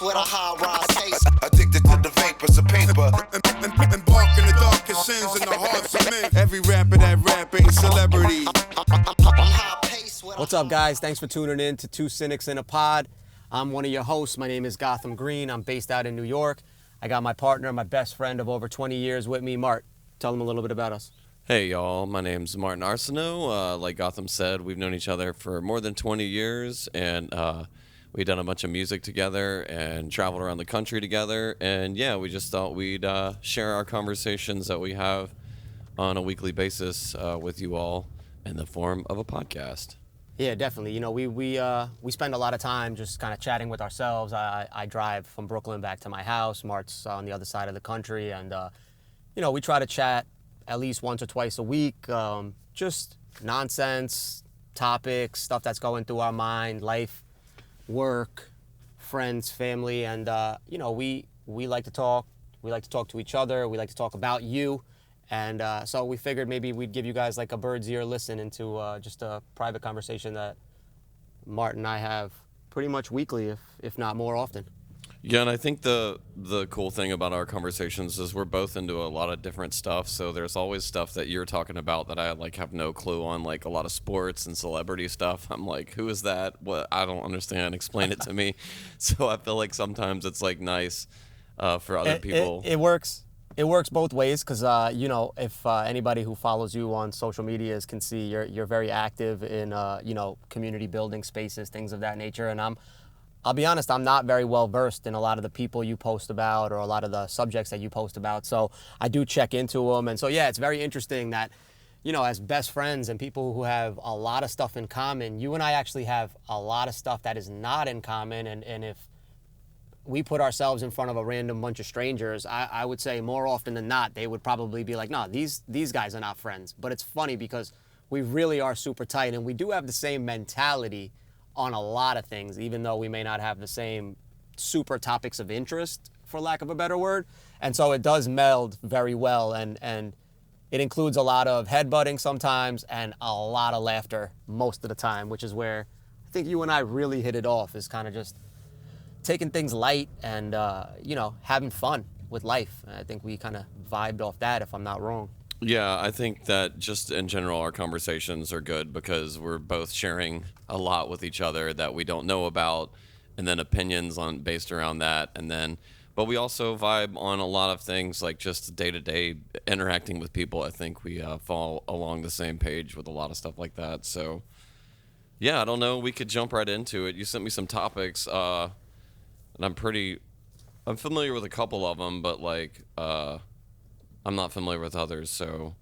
with a high rise taste. Addicted to the vapors of paper. Embarking the darkest sins in the hearts of men. Every rapper that rap ain't celebrity. I'm high pace with a What's up, guys? Thanks for tuning in to Two Cynics in a Pod. I'm one of your hosts. My name is Gotham Green. I'm based out in New York. I got my partner, my best friend of over 20 years with me, Mart. Tell them a little bit about us. Hey y'all, my name's Martin Arceneaux. Like Gotham said, we've known each other for more than 20 years, and we've done a bunch of music together and traveled around the country together. And yeah, we just thought we'd share our conversations that we have on a weekly basis with you all in the form of a podcast. Yeah, definitely. You know, we spend a lot of time just kind of chatting with ourselves. I drive from Brooklyn back to my house. Mart's on the other side of the country, and you know, we try to chat at least once or twice a week, just nonsense, topics, stuff that's going through our mind, life, work, friends, family, and you know, we like to talk. We like to talk to each other. We like to talk about you, and so we figured maybe we'd give you guys like a bird's ear listen into just a private conversation that Mart and I have pretty much weekly, if not more often. Yeah, and I think the cool thing about our conversations is we're both into a lot of different stuff. So there's always stuff that you're talking about that I like have no clue on, like a lot of sports and celebrity stuff. I'm like, who is that? What? I don't understand. Explain it to me. So I feel like sometimes it's like nice for other people. It works. It works both ways because you know, if anybody who follows you on social medias can see you're very active in you know, community building spaces, things of that nature, and I'll be honest, I'm not very well versed in a lot of the people you post about or a lot of the subjects that you post about. So I do check into them. And so, yeah, it's very interesting that, you know, as best friends and people who have a lot of stuff in common, you and I actually have a lot of stuff that is not in common. And if we put ourselves in front of a random bunch of strangers, I would say more often than not, they would probably be like, no, these guys are not friends. But it's funny because we really are super tight and we do have the same mentality on a lot of things, even though we may not have the same super topics of interest, for lack of a better word. And so it does meld very well, and it includes a lot of headbutting sometimes and a lot of laughter most of the time, which is where I think you and I really hit it off, is kind of just taking things light and, you know, having fun with life. And I think we kind of vibed off that, if I'm not wrong. Yeah, I think that just in general, our conversations are good because we're both sharing a lot with each other that we don't know about, and then opinions based around that. But we also vibe on a lot of things like just day-to-day interacting with people. I think we fall along the same page with a lot of stuff like that. So, yeah, I don't know. We could jump right into it. You sent me some topics, and I'm familiar with a couple of them, but like, I'm not familiar with others, so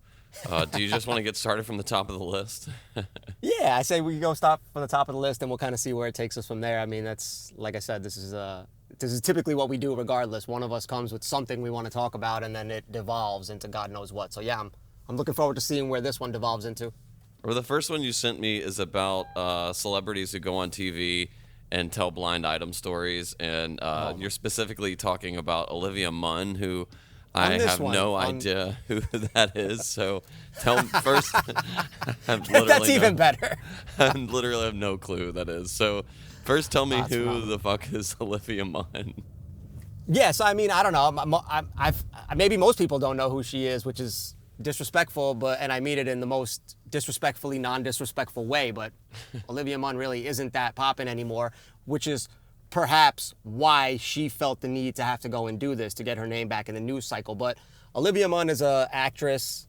do you just want to get started from the top of the list? Yeah, I say we can go stop from the top of the list and we'll kind of see where it takes us from there. I mean, that's, like I said, this is typically what we do regardless. One of us comes with something we want to talk about and then it devolves into God knows what. So yeah, I'm looking forward to seeing where this one devolves into. Or the first one you sent me is about celebrities who go on TV and tell blind item stories, and you're specifically talking about Olivia Munn, who I have no idea who that is, so tell me first. That's even better. I literally have no clue who that is. So first tell me who the fuck is Olivia Munn? Yeah, so I mean, I don't know. Maybe most people don't know who she is, which is disrespectful, and I mean it in the most disrespectfully non-disrespectful way, but Olivia Munn really isn't that poppin' anymore, which is perhaps why she felt the need to have to go and do this to get her name back in the news cycle. But Olivia Munn is an actress,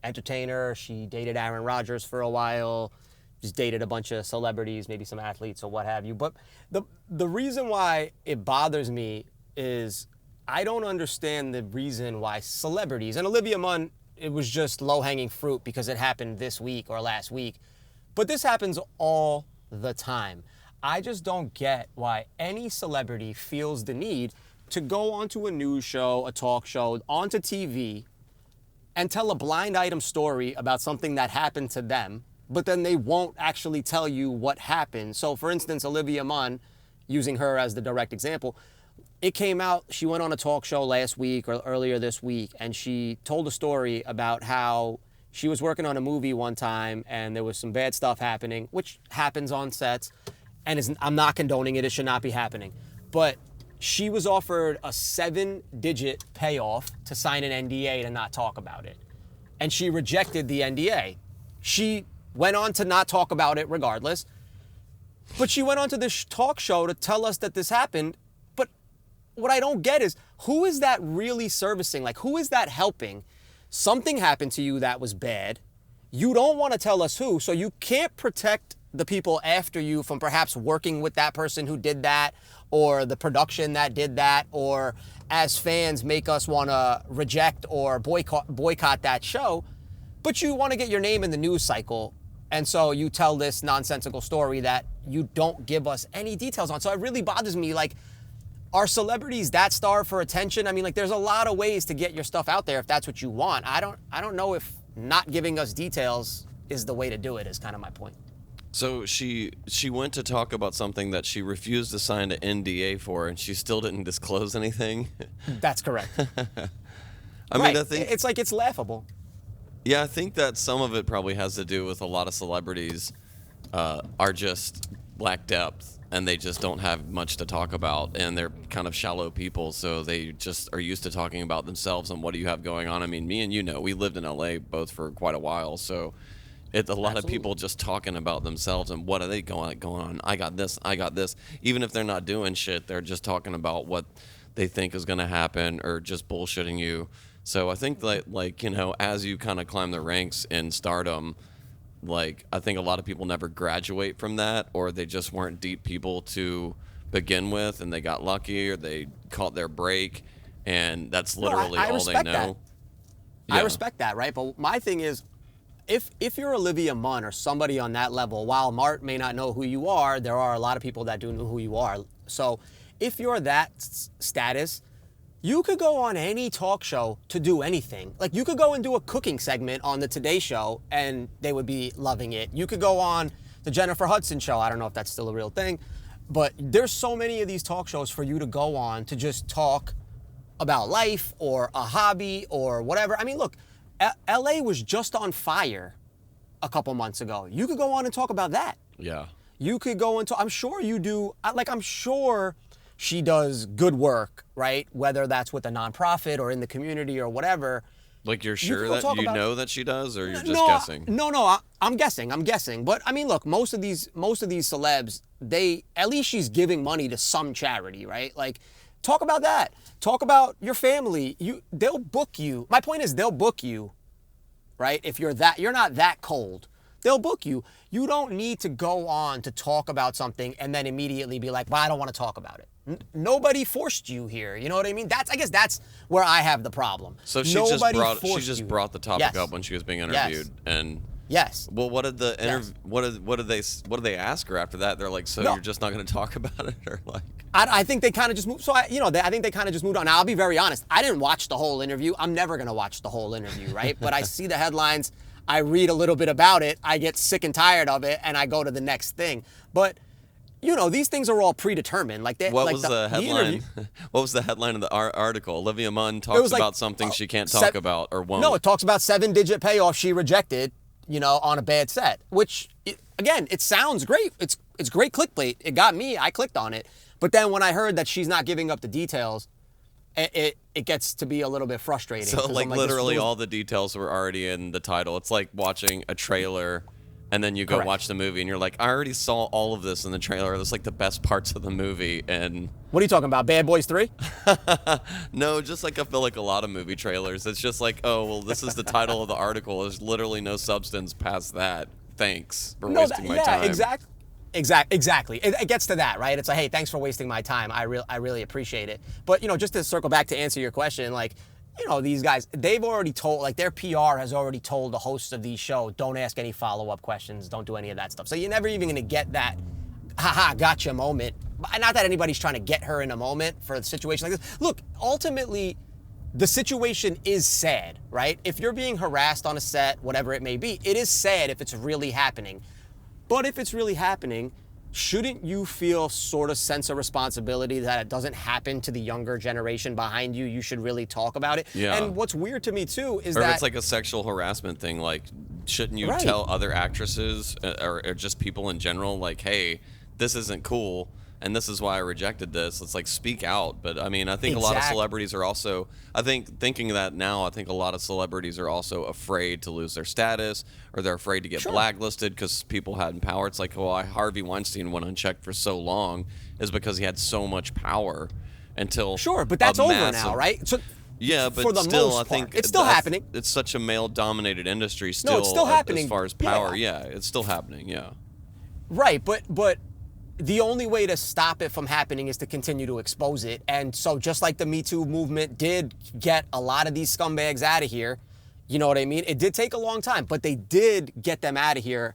entertainer. She dated Aaron Rodgers for a while. She's dated a bunch of celebrities, maybe some athletes or what have you. But the reason why it bothers me is I don't understand the reason why celebrities, and Olivia Munn, it was just low-hanging fruit because it happened this week or last week. But this happens all the time. I just don't get why any celebrity feels the need to go onto a news show, a talk show, onto TV, and tell a blind item story about something that happened to them, but then they won't actually tell you what happened. So, for instance, Olivia Munn, using her as the direct example, it came out, she went on a talk show last week or earlier this week, and she told a story about how she was working on a movie one time and there was some bad stuff happening, which happens on sets, and I'm not condoning it, it should not be happening. But she was offered a 7-digit payoff to sign an NDA to not talk about it. And she rejected the NDA. She went on to not talk about it regardless. But she went on to this talk show to tell us that this happened. But what I don't get is, who is that really servicing? Like, who is that helping? Something happened to you that was bad. You don't want to tell us who, so you can't protect the people after you from perhaps working with that person who did that, or the production that did that, or as fans make us want to reject or boycott that show. But you want to get your name in the news cycle, and so you tell this nonsensical story that you don't give us any details on. So it really bothers me. Like, are celebrities that starved for attention? I mean, like, there's a lot of ways to get your stuff out there if that's what you want. I don't know if not giving us details is the way to do it, is kind of my point. So she went to talk about something that she refused to sign an NDA for, and she still didn't disclose anything. That's correct. I mean, I think it's like, it's laughable. Yeah, I think that some of it probably has to do with a lot of celebrities are just lack depth, and they just don't have much to talk about, and they're kind of shallow people, so they just are used to talking about themselves and what do you have going on. I mean, me and you know, we lived in LA both for quite a while, so it's a lot of people just talking about themselves and what are they going on. I got this. Even if they're not doing shit, they're just talking about what they think is going to happen or just bullshitting you. So I think that, like, you know, as you kind of climb the ranks in stardom, like, I think a lot of people never graduate from that, or they just weren't deep people to begin with, and they got lucky, or they caught their break, and that's literally all they know. That. Yeah. I respect that, right? But my thing is, if you're Olivia Munn or somebody on that level, while Mart may not know who you are, there are a lot of people that do know who you are. So if you're that status, you could go on any talk show to do anything. Like, you could go and do a cooking segment on the Today Show and they would be loving it. You could go on the Jennifer Hudson show. I don't know if that's still a real thing, but there's so many of these talk shows for you to go on to just talk about life or a hobby or whatever. I mean, look, LA was just on fire a couple months ago. You could go on and talk about that. Yeah. You could go into, I'm sure you do, I'm sure she does good work, right? Whether that's with a nonprofit or in the community or whatever. Like, you're sure that you know that she does, or you're just guessing? No, I'm guessing. But I mean, look, most of these celebs, at least she's giving money to some charity, right? Like, talk about that. Talk about your family. They'll book you. My point is, they'll book you, right? If you're not that cold, they'll book you. You don't need to go on to talk about something and then immediately be like, well, I don't want to talk about it. Nobody forced you here. You know what I mean? I guess that's where I have the problem. So she just brought the topic up when she was being interviewed. Yes. And yes. Well, what did the what did they ask her after that? They're like, so you're just not going to talk about it, or like? I think they kind of just moved. So I think they kind of just moved on. Now, I'll be very honest. I didn't watch the whole interview. I'm never going to watch the whole interview, right? But I see the headlines. I read a little bit about it. I get sick and tired of it, and I go to the next thing. But these things are all predetermined. Like, what was the headline? What was the headline of the article? Olivia Munn talks about something she can't talk about or won't. No, it talks about 7-digit payoff she rejected, on a bad set. Which, again, it sounds great. It's great clickbait. It got me. I clicked on it. But then when I heard that she's not giving up the details, it gets to be a little bit frustrating. So, like, literally all the details were already in the title. It's like watching a trailer, and then you go watch the movie, and you're like, I already saw all of this in the trailer. That's like the best parts of the movie. And what are you talking about? Bad Boys 3? No, just like I feel like a lot of movie trailers. It's just like, oh, well, this is the title of the article. There's literally no substance past that. Thanks for wasting my time. Exactly. It gets to that, right? It's like, hey, thanks for wasting my time. I really appreciate it. But, just to circle back to answer your question, like, these guys, they've already told, like, their PR has already told the hosts of these shows, don't ask any follow-up questions, don't do any of that stuff. So you're never even going to get that, haha, gotcha moment. Not that anybody's trying to get her in a moment for a situation like this. Look, ultimately, the situation is sad, right? If you're being harassed on a set, whatever it may be, it is sad if it's really happening. But if it's really happening, shouldn't you feel sort of sense of responsibility that it doesn't happen to the younger generation behind you? You should really talk about it. Yeah. And what's weird to me, too, is or that... if it's like a sexual harassment thing, like, shouldn't you tell other actresses or just people in general, like, hey, this isn't cool, and this is why I rejected this. It's like, speak out. But I mean, I think a lot of celebrities are also, I think thinking that now, I think a lot of celebrities are also afraid to lose their status, or they're afraid to get blacklisted because people had power. It's like, well, Harvey Weinstein went unchecked for so long is because he had so much power until but that's over now, right? So yeah, but for the still, most I think part, it's still happening. It's such a male-dominated industry. Still, No, it's still happening. As far as power, it's still happening. Yeah, right. But the only way to stop it from happening is to continue to expose it. And so, just like the Me Too movement did get a lot of these scumbags out of here, you know what I mean? It did take a long time, but they did get them out of here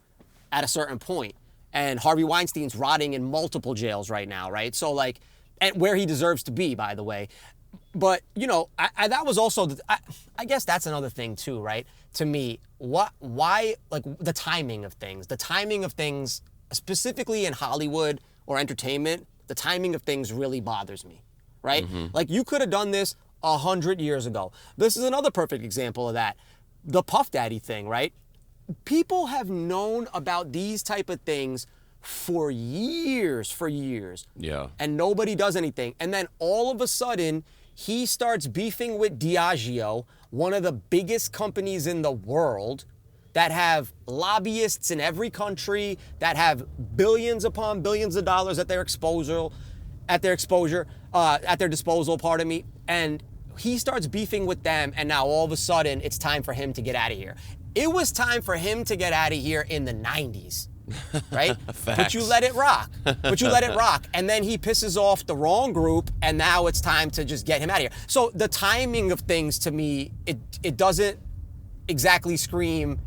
at a certain point. And Harvey Weinstein's rotting in multiple jails right now, right? So, like, and where he deserves to be, by the way. But, you know, that was also, I guess that's another thing too, right? To me, why, like, the timing of things, specifically in Hollywood or entertainment, the timing of things really bothers me, right? Like, you could have done this 100 years ago. This is another perfect example of that. The Puff Daddy thing, right? People have known about these type of things for years. Yeah. And nobody does anything. And then all of a sudden, he starts beefing with Diageo, one of the biggest companies in the world that have lobbyists in every country, that have billions upon billions of dollars at their disposal, pardon me. And he starts beefing with them, and now all of a sudden, it's time for him to get out of here. It was time for him to get out of here in the 90s. Right? But you let it rock. And then he pisses off the wrong group, and now it's time to just get him out of here. So the timing of things, to me, it doesn't exactly scream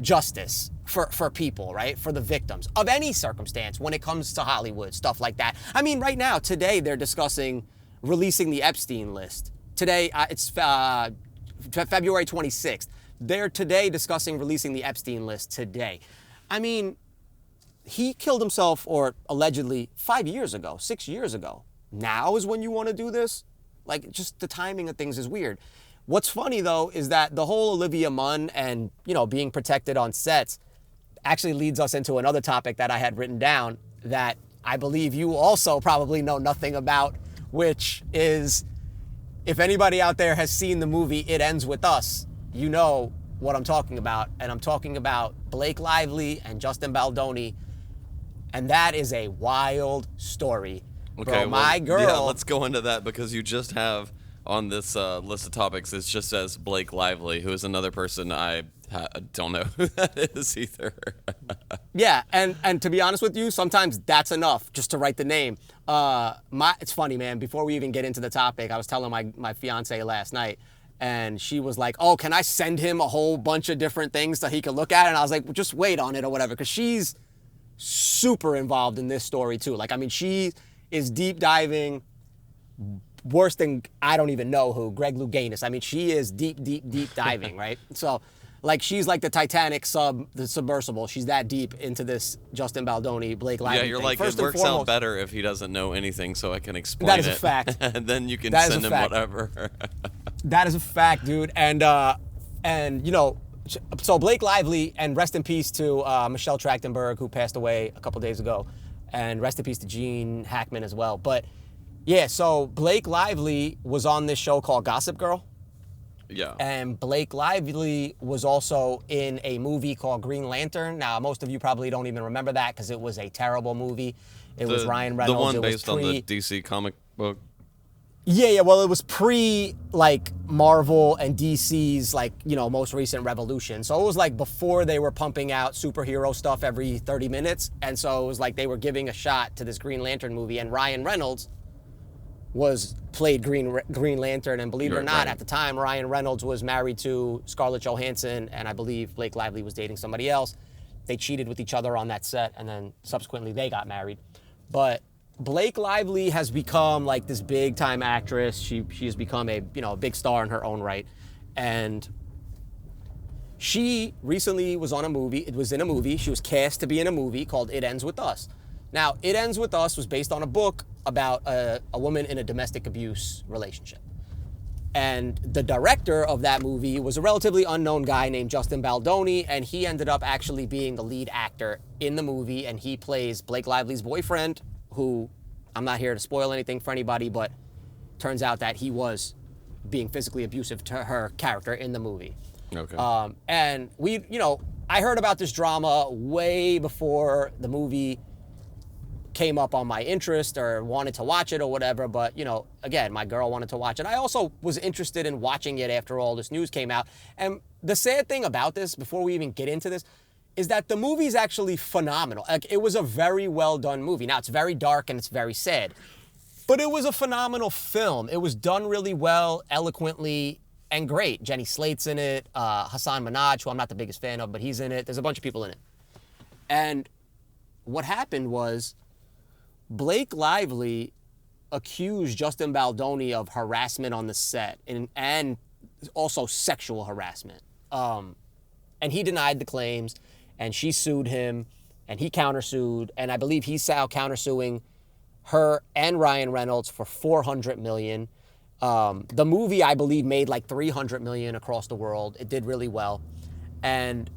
justice for people, right? For the victims of any circumstance when it comes to Hollywood, stuff like that. I mean, right now, today, they're discussing releasing the Epstein list. Today, it's February 26th. They're today discussing releasing the Epstein list today. I mean, he killed himself, or allegedly, 6 years ago. Now is when you want to do this? Like, just the timing of things is weird. What's funny, though, is that the whole Olivia Munn and, you know, being protected on sets actually leads us into another topic that I had written down that I believe you also probably know nothing about, which is, if anybody out there has seen the movie It Ends With Us, you know what I'm talking about. And I'm talking about Blake Lively and Justin Baldoni. And that is a wild story. Okay, bro, my girl. Yeah, let's go into that, because you just have on this list of topics, it just says Blake Lively, who is another person I don't know who that is either. Yeah, and to be honest with you, sometimes that's enough just to write the name. It's funny, man. Before we even get into the topic, I was telling my fiance last night, and she was like, "Oh, can I send him a whole bunch of different things that he could look at?" And I was like, well, "Just wait on it or whatever," because she's super involved in this story too. Like, I mean, she is deep diving worse than I don't even know who, Greg Louganis. I mean, she is deep diving, right? So, like, she's like the Titanic the submersible. She's that deep into this Justin Baldoni, Blake Lively. Yeah, you're thing. like, First it works and out better if he doesn't know anything, so I can explain it. That is a fact. And then you can That is send a him fact. whatever. That is a fact, dude. And you know, so Blake Lively, and rest in peace to Michelle Trachtenberg, who passed away a couple days ago, and rest in peace to Gene Hackman as well. But yeah, so Blake Lively was on this show called Gossip Girl. Yeah. And Blake Lively was also in a movie called Green Lantern. Now, most of you probably don't even remember that because it was a terrible movie. It was Ryan Reynolds. The one it was based on the DC comic book. Yeah, well, it was pre, like, Marvel and DC's, like, you know, most recent Revolution. So it was, like, before they were pumping out superhero stuff every 30 minutes. And so it was like they were giving a shot to this Green Lantern movie. And Ryan Reynolds played Green Lantern. And believe it or not, at the time, Ryan Reynolds was married to Scarlett Johansson. And I believe Blake Lively was dating somebody else. They cheated with each other on that set. And then subsequently they got married. But Blake Lively has become like this big time actress. She has become a big star in her own right. And she recently was on a movie. It was in a movie. She was cast to be in a movie called It Ends With Us. Now, It Ends With Us was based on a book about a woman in a domestic abuse relationship. And the director of that movie was a relatively unknown guy named Justin Baldoni, and he ended up actually being the lead actor in the movie, and he plays Blake Lively's boyfriend, who I'm not here to spoil anything for anybody, but turns out that he was being physically abusive to her character in the movie. Okay. And I heard about this drama way before the movie came up on my interest or wanted to watch it or whatever. But, again, my girl wanted to watch it. I also was interested in watching it after all this news came out. And the sad thing about this, before we even get into this, is that the movie's actually phenomenal. Like, it was a very well done movie. Now, it's very dark and it's very sad, but it was a phenomenal film. It was done really well, eloquently, and great. Jenny Slate's in it. Hassan Minhaj, who I'm not the biggest fan of, but he's in it. There's a bunch of people in it. And what happened was Blake Lively accused Justin Baldoni of harassment on the set and also sexual harassment. And he denied the claims, and she sued him, and he countersued, and I believe he's now countersuing her and Ryan Reynolds for $400 million. The movie, I believe, made like $300 million across the world. It did really well. And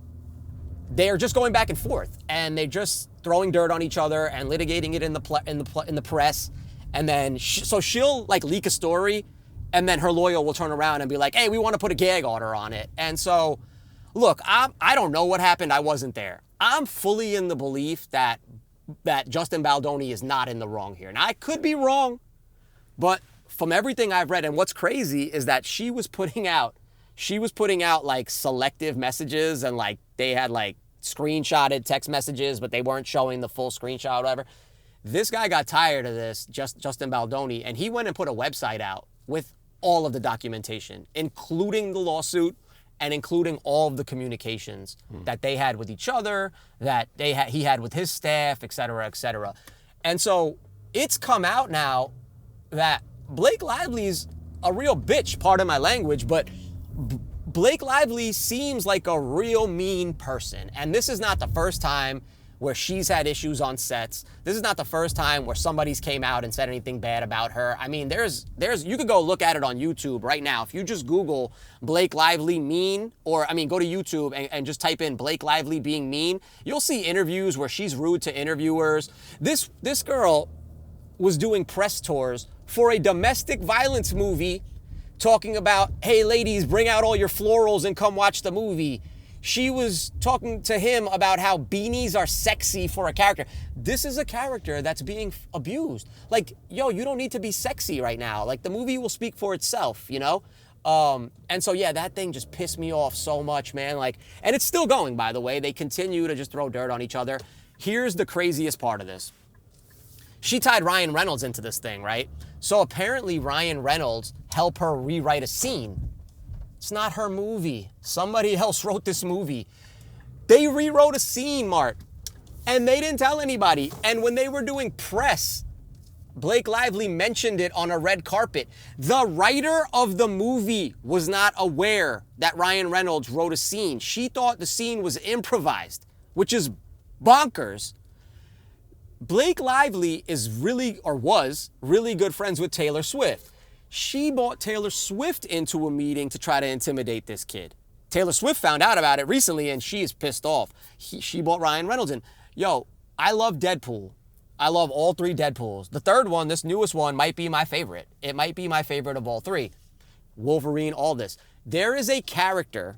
they're just going back and forth, and they're just throwing dirt on each other and litigating it in the press. And then so she'll like leak a story, and then her lawyer will turn around and be like, hey, we want to put a gag order on it. And so, look, I don't know what happened. I wasn't there. I'm fully in the belief that Justin Baldoni is not in the wrong here. Now, I could be wrong, but from everything I've read, and what's crazy is that she was putting out like selective messages, and like they had like screenshotted text messages, but they weren't showing the full screenshot or whatever. This guy got tired of this, Justin Baldoni, and he went and put a website out with all of the documentation, including the lawsuit and including all of the communications that they had with each other, that he had with his staff, et cetera, et cetera. And so it's come out now that Blake Lively's a real bitch, pardon my language, but Blake Lively seems like a real mean person. And this is not the first time where she's had issues on sets. This is not the first time where somebody's came out and said anything bad about her. I mean, you could go look at it on YouTube right now. If you just Google Blake Lively mean, or go to YouTube and just type in Blake Lively being mean, you'll see interviews where she's rude to interviewers. This girl was doing press tours for a domestic violence movie, talking about, hey ladies, bring out all your florals and come watch the movie. She was talking to him about how beanies are sexy for a character. This is a character that's being abused. Like, yo, you don't need to be sexy right now. Like, the movie will speak for itself, And so, yeah, that thing just pissed me off so much, man. Like, and it's still going, by the way. They continue to just throw dirt on each other. Here's the craziest part of this. She tied Ryan Reynolds into this thing, right? So apparently Ryan Reynolds helped her rewrite a scene. It's not her movie. Somebody else wrote this movie. They rewrote a scene, Mark, and they didn't tell anybody. And when they were doing press, Blake Lively mentioned it on a red carpet. The writer of the movie was not aware that Ryan Reynolds wrote a scene. She thought the scene was improvised, which is bonkers. Blake Lively was really good friends with Taylor Swift. She brought Taylor Swift into a meeting to try to intimidate this kid. Taylor Swift found out about it recently, and she is pissed off. She brought Ryan Reynolds in. Yo, I love Deadpool. I love all three Deadpools. The third one, this newest one, might be my favorite. It might be my favorite of all three. Wolverine, all this. There is a character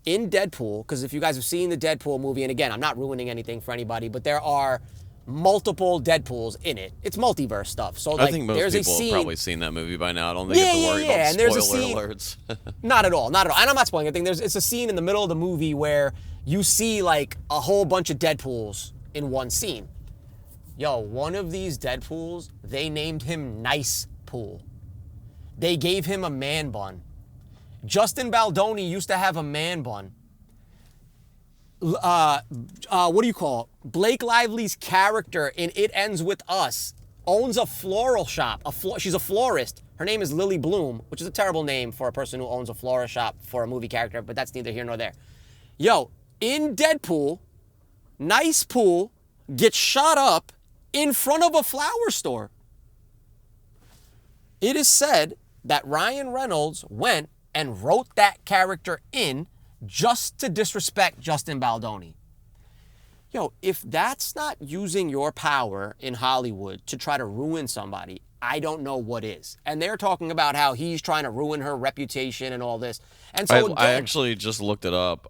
in Deadpool, because if you guys have seen the Deadpool movie, and again, I'm not ruining anything for anybody, but there are multiple Deadpools in it. It's multiverse stuff. So like, I think most there's people a scene, have probably seen that movie by now. I don't think you have to worry about and there's a spoiler scene, alerts. Not at all. And I'm not spoiling anything. It's a scene in the middle of the movie where you see like a whole bunch of Deadpools in one scene. Yo, one of these Deadpools, they named him Nice Pool. They gave him a man bun. Justin Baldoni used to have a man bun. What do you call it? Blake Lively's character in It Ends With Us owns a floral shop. She's a florist. Her name is Lily Bloom, which is a terrible name for a person who owns a florist shop for a movie character, but that's neither here nor there. Yo, in Deadpool, Nice Pool gets shot up in front of a flower store. It is said that Ryan Reynolds went and wrote that character in just to disrespect Justin Baldoni. yo, if that's not using your power in Hollywood to try to ruin somebody, I don't know what is. And they're talking about how he's trying to ruin her reputation and all this. And so again, I actually just looked it up.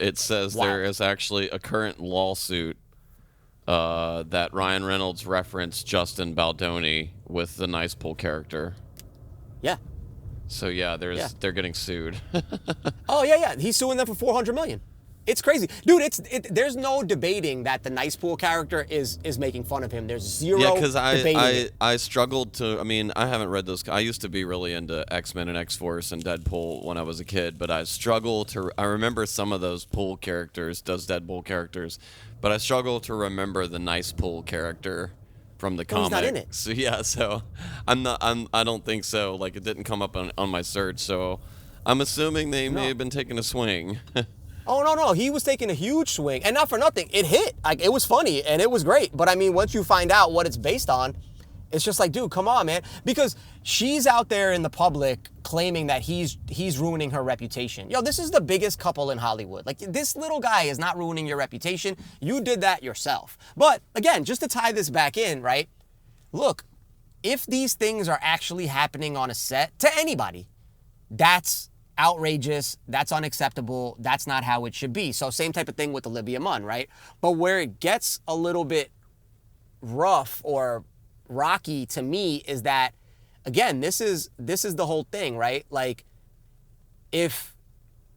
It says there is actually a current lawsuit that Ryan Reynolds referenced Justin Baldoni with the Nice Pool character. yeah. So yeah, they're getting sued. Oh yeah. He's suing them for $400 million. It's crazy, dude. There's no debating that the Nice Pool character is making fun of him. There's zero. Yeah, because debating I struggled to. I mean, I haven't read those. I used to be really into X-Men and X-Force and Deadpool when I was a kid, but I struggle to. I remember some of those Pool characters, those Deadpool characters, but I struggle to remember the Nice Pool character from the comic. He's not in it. So yeah, so I don't think so. Like it didn't come up on my search, so I'm assuming they may have been taking a swing. Oh, no. He was taking a huge swing. And not for nothing. It hit. Like, it was funny and it was great. But I mean, once you find out what it's based on, it's just like, dude, come on, man. Because she's out there in the public claiming that he's ruining her reputation. Yo, this is the biggest couple in Hollywood. Like, this little guy is not ruining your reputation. You did that yourself. But again, just to tie this back in, right? Look, if these things are actually happening on a set to anybody, that's outrageous, that's unacceptable, that's not how it should be. So same type of thing with Olivia Munn, right? But where it gets a little bit rough or rocky to me is that, again, this is the whole thing, right? Like, if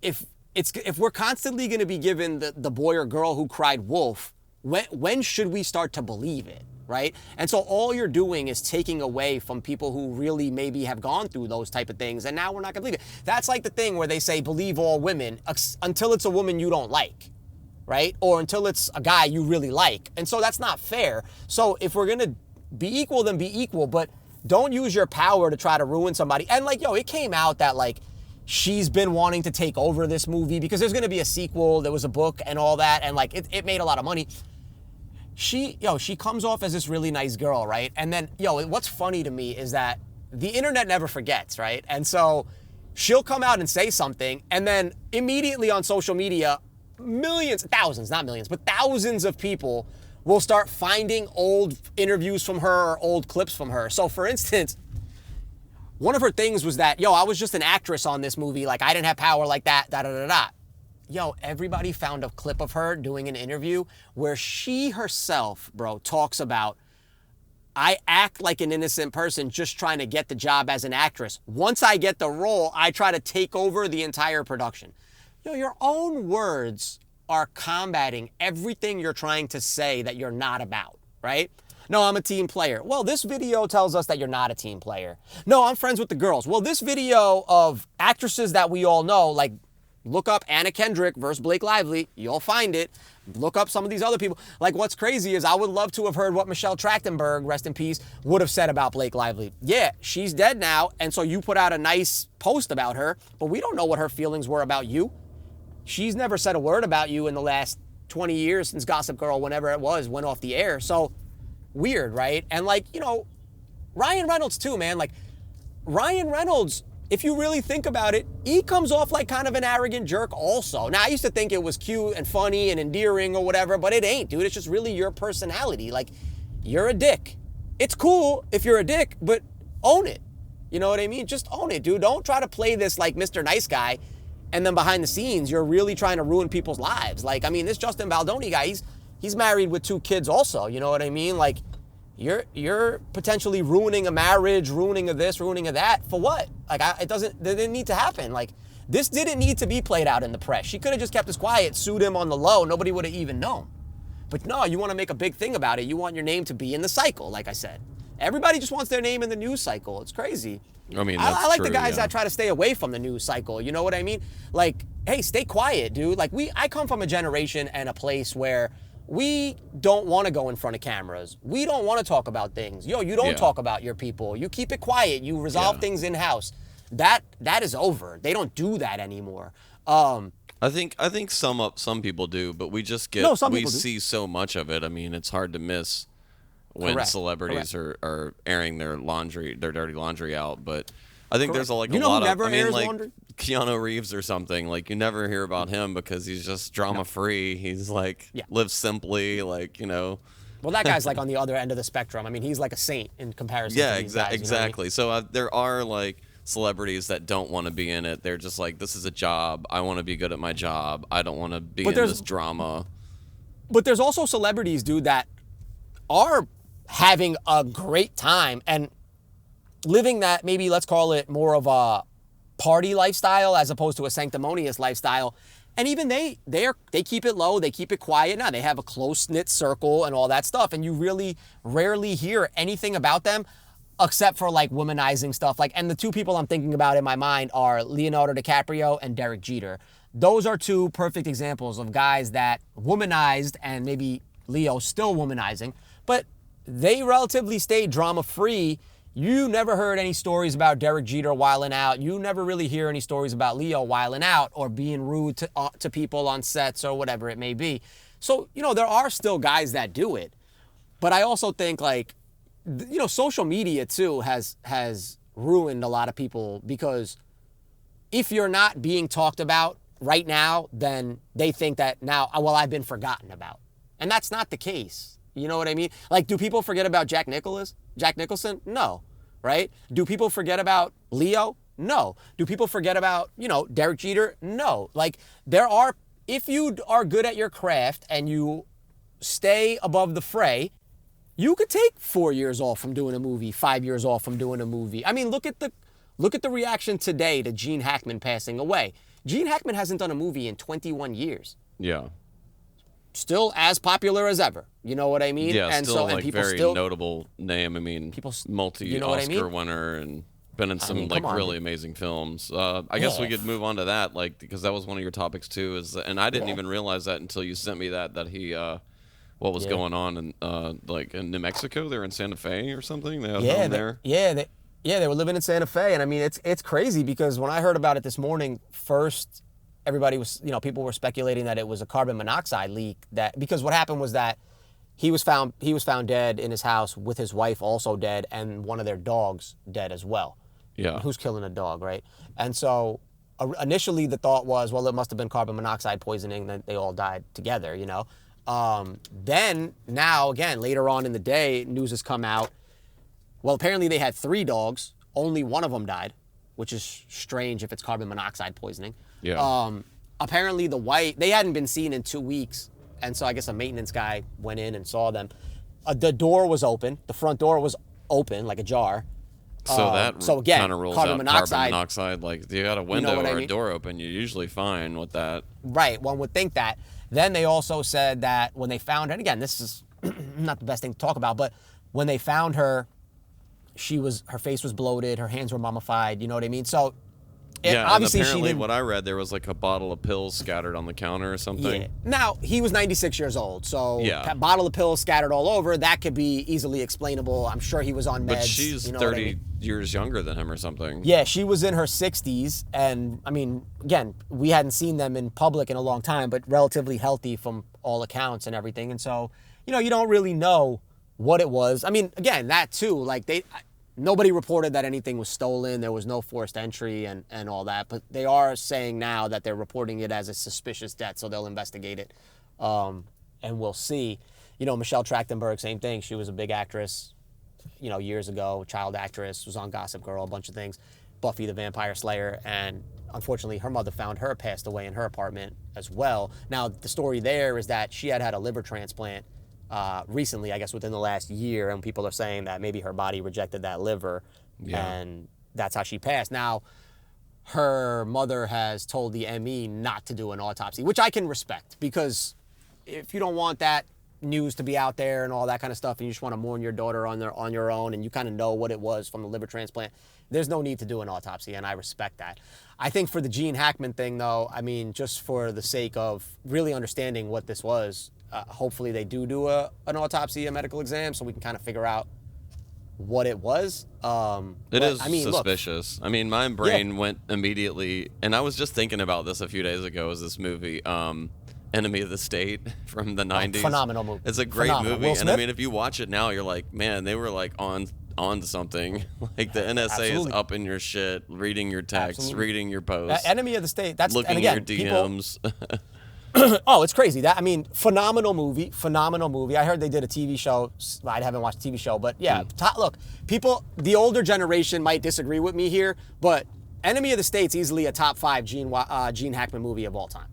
we're constantly going to be given the boy or girl who cried wolf, when should we start to believe it? Right? And so all you're doing is taking away from people who really maybe have gone through those type of things, and now we're not gonna believe it. That's like the thing where they say believe all women until it's a woman you don't like, right? Or until it's a guy you really like. And so that's not fair. So if we're gonna be equal, then be equal, but don't use your power to try to ruin somebody. And like, yo, it came out that like she's been wanting to take over this movie because there's gonna be a sequel, there was a book and all that, and like it made a lot of money. She comes off as this really nice girl, right? And then, what's funny to me is that the internet never forgets, right? And so she'll come out and say something, and then immediately on social media, thousands of people will start finding old interviews from her or old clips from her. So for instance, one of her things was that, I was just an actress on this movie, like I didn't have power like that, da-da-da-da. Everybody found a clip of her doing an interview where she herself, bro, talks about, I act like an innocent person just trying to get the job as an actress. Once I get the role, I try to take over the entire production. Your own words are combating everything you're trying to say that you're not about, right? No, I'm a team player. Well, this video tells us that you're not a team player. No, I'm friends with the girls. Well, this video of actresses that we all know, like, look up Anna Kendrick versus Blake Lively. You'll find it. Look up some of these other people. Like, what's crazy is I would love to have heard what Michelle Trachtenberg, rest in peace, would have said about Blake Lively. Yeah, she's dead now, and so you put out a nice post about her, but we don't know what her feelings were about you. She's never said a word about you in the last 20 years since Gossip Girl, whenever it was, went off the air. So, weird, right? And like, Ryan Reynolds too, man. Like, Ryan Reynolds, if you really think about it, he comes off like kind of an arrogant jerk also. Now, I used to think it was cute and funny and endearing or whatever, but it ain't, dude. It's just really your personality. Like, you're a dick. It's cool if you're a dick, but own it. You know what I mean? Just own it, dude. Don't try to play this like Mr. Nice Guy, and then behind the scenes, you're really trying to ruin people's lives. Like, I mean, this Justin Baldoni guy, he's married with 2 kids also. You know what I mean? Like, You're potentially ruining a marriage, ruining a this, ruining a that. For what? Like, it didn't need to happen. Like, this didn't need to be played out in the press. She could have just kept this quiet, sued him on the low. Nobody would have even known. But no, you want to make a big thing about it. You want your name to be in the cycle, like I said. Everybody just wants their name in the news cycle. It's crazy. I mean, that's I like true, the guys yeah. that try to stay away from the news cycle. You know what I mean? Like, hey, stay quiet, dude. Like, I come from a generation and a place where we don't want to go in front of cameras. We don't want to talk about things. You don't Yeah. talk about your people. You keep it quiet. You resolve things in-house. That is over. They don't do that anymore. I think some people do, but we just get some we people do. see so much of it. I mean, it's hard to miss when Correct. celebrities are airing their dirty laundry out. But I think there's like You a know lot who never of, I mean, airs like laundry? Keanu Reeves or something. Like you never hear about him because he's just drama free. He's like lives simply, like, you know. Well, that guy's like on the other end of the spectrum. I mean, he's like a saint in comparison. Yeah, to these guys, exactly. You know what I mean? So there are like celebrities that don't want to be in it. They're just like, this is a job. I want to be good at my job. I don't want to be in this drama. But there's also celebrities, dude, that are having a great time and living that, maybe let's call it more of a party lifestyle as opposed to a sanctimonious lifestyle. And even they keep it low, they keep it quiet. Now they have a close-knit circle and all that stuff, and you really rarely hear anything about them except for like womanizing stuff. Like, and the two people I'm thinking about in my mind are Leonardo DiCaprio and Derek Jeter. Those are two perfect examples of guys that womanized, and maybe Leo still womanizing, but they relatively stayed drama-free. You never heard any stories about Derek Jeter wilding out. You never really hear any stories about Leo wilding out or being rude to people on sets or whatever it may be. So, you know, there are still guys that do it. But I also think, like, you know, social media, too, has ruined a lot of people, because if you're not being talked about right now, then they think that now, well, I've been forgotten about. And that's not the case. You know what I mean? Like, do people forget about Jack Nicholson? No. Right? Do people forget about Leo? No. Do people forget about, you know, Derek Jeter? No. Like, if you are good at your craft and you stay above the fray, you could take 4 years off from doing a movie, 5 years off from doing a movie. I mean, look at the reaction today to Gene Hackman passing away. Gene Hackman hasn't done a movie in 21 years. Yeah. Still as popular as ever. You know what I mean? Yeah, and still so, like and people very still, notable name. I mean, multi-Oscar winner and been in some really amazing films. I guess we could move on to that, like, because that was one of your topics too. And I didn't even realize that until you sent me that he what was going on in like in New Mexico. They're in Santa Fe or something. They had home there. They were living in Santa Fe, and I mean it's crazy, because when I heard about it this morning, first everybody was, you know, people were speculating that it was a carbon monoxide leak, because what happened was that he was found dead in his house with his wife also dead, and one of their dogs dead as well. Yeah. Who's killing a dog, right? And so initially the thought was, well, it must have been carbon monoxide poisoning, that they all died together, you know. Then now again, later on in the day, news has come out. Well, apparently they had 3 dogs. Only one of them died, which is strange if it's carbon monoxide poisoning. Yeah. Apparently they hadn't been seen in 2 weeks. And so I guess a maintenance guy went in and saw them. The door was open. The front door was open, like ajar. So that again, kind of rules carbon out monoxide. carbon monoxide. Like, you got a window or a door open, you're usually fine with that. Right, one would think that. Then they also said that when they found her, and again, this is not the best thing to talk about, but when they found her, her face was bloated, her hands were mummified, you know what I mean? So obviously and apparently she didn't. What I read, there was like a bottle of pills scattered on the counter or something. Yeah. Now, he was 96 years old, so a bottle of pills scattered all over, that could be easily explainable. I'm sure he was on meds. But she's you know 30 years younger than him or something. Yeah, she was in her 60s, and I mean, again, we hadn't seen them in public in a long time, but relatively healthy from all accounts and everything. And so, you know, you don't really know what it was. I mean, again, that too, like nobody reported that anything was stolen. There was no forced entry and all that. But they are saying now that they're reporting it as a suspicious death, so they'll investigate it. And we'll see. You know, Michelle Trachtenberg, same thing. She was a big actress, you know, years ago, child actress, was on Gossip Girl, a bunch of things, Buffy the Vampire Slayer, and unfortunately her mother found her passed away in her apartment as well. Now, the story there is that she had a liver transplant recently, I guess within the last year, and people are saying that maybe her body rejected that liver, and that's how she passed. Now, her mother has told the ME not to do an autopsy, which I can respect, because if you don't want that news to be out there and all that kind of stuff, and you just want to mourn your daughter on your own, and you kind of know what it was from the liver transplant, there's no need to do an autopsy, and I respect that. I think for the Gene Hackman thing, though, I mean, just for the sake of really understanding what this was, hopefully they do an autopsy, a medical exam, so we can kind of figure out what it was. It is suspicious. Look, I mean, my brain went immediately, and I was just thinking about this a few days ago, is this movie, Enemy of the State from the 90s. Phenomenal movie. It's a great movie. And I mean, if you watch it now, you're like, man, they were like on onto something. Like the NSA Absolutely. is up in your shit, reading your texts, Absolutely. reading your posts, Enemy of the State. That's looking and again, at your DMs. Oh, it's crazy. Phenomenal movie. I heard they did a TV show. I haven't watched the TV show, but yeah. Look, people, the older generation might disagree with me here, but Enemy of the State's easily a top 5 Gene Hackman movie of all time.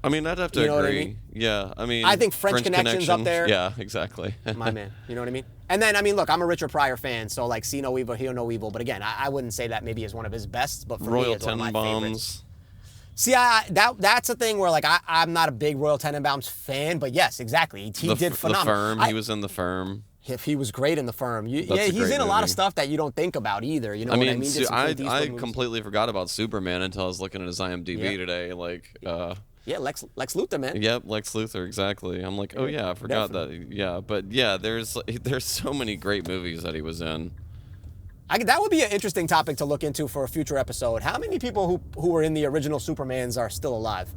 I mean, I'd have to You know agree. what I mean? Yeah, I mean, I think French Connection's up there. Yeah, exactly. My man, you know what I mean? And then, I mean, look, I'm a Richard Pryor fan, so like, see no evil, hear no evil. But again, I wouldn't say that maybe is one of his best, but for me, Royal it's one of my favorites. Tenenbaums. See, that's a thing where like I'm not a big Royal Tenenbaums fan, but yes, exactly, he did phenomenal. The Firm. He was in The Firm. If he was great in The Firm, That's yeah, a he's great in a lot of movie. stuff that you don't think about either. You know what I mean? Did some Clint Eastwood I movies. completely forgot about Superman until I was looking at his IMDb Yep. today. Like, Yeah, Lex Luthor, man. yep, Lex Luthor, exactly. I'm like, oh yeah, I forgot that. Yeah, but yeah, there's so many great movies that he was in. That would be an interesting topic to look into for a future episode. How many people who were in the original Supermans are still alive?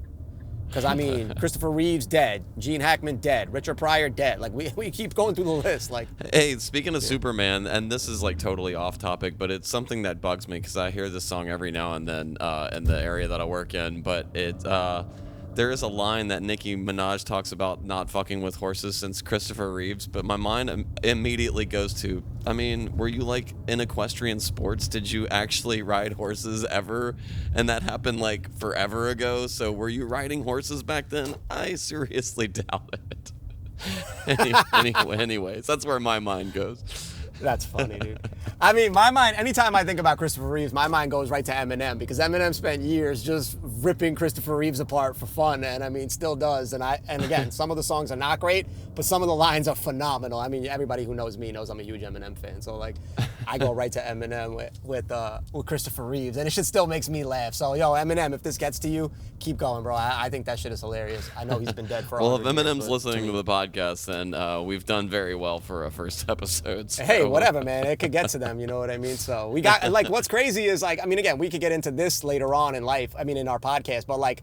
Because, I mean, Christopher Reeves, dead. Gene Hackman, dead. Richard Pryor, dead. Like, we keep going through the list. Like, Hey, speaking of Superman, and this is like totally off topic, but it's something that bugs me because I hear this song every now and then in the area that I work in. But there is a line that Nicki Minaj talks about not fucking with horses since Christopher Reeves, but my mind immediately goes to, I mean, were you like in equestrian sports? Did you actually ride horses ever? And that happened like forever ago. So were you riding horses back then? I seriously doubt it. Anyways, that's where my mind goes. that's funny, dude. I mean, my mind, anytime I think about Christopher Reeves, my mind goes right to Eminem because Eminem spent years just ripping Christopher Reeves apart for fun, and I mean, still does. And again, some of the songs are not great, but some of the lines are phenomenal. I mean, everybody who knows me knows I'm a huge Eminem fan, so like, I go right to Eminem with Christopher Reeves, and it shit still makes me laugh. So, yo, Eminem, if this gets to you, keep going, bro. I think that shit is hilarious. I know he's been dead for. Well, if 100 years, Eminem's but listening to the podcast, then we've done very well for a first episode. So. Hey, whatever, man. It could get to them, you know what I mean? So we got, like, what's crazy is, like, I mean, again, we could get into this later on in life, I mean, in our podcast, but, like,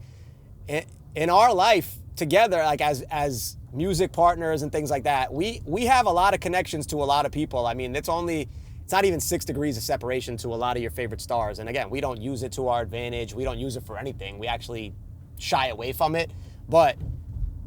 in our life together, like, as music partners and things like that, we have a lot of connections to a lot of people. I mean, it's not even 6 degrees of separation to a lot of your favorite stars. And again, we don't use it to our advantage. We don't use it for anything. We actually shy away from it. But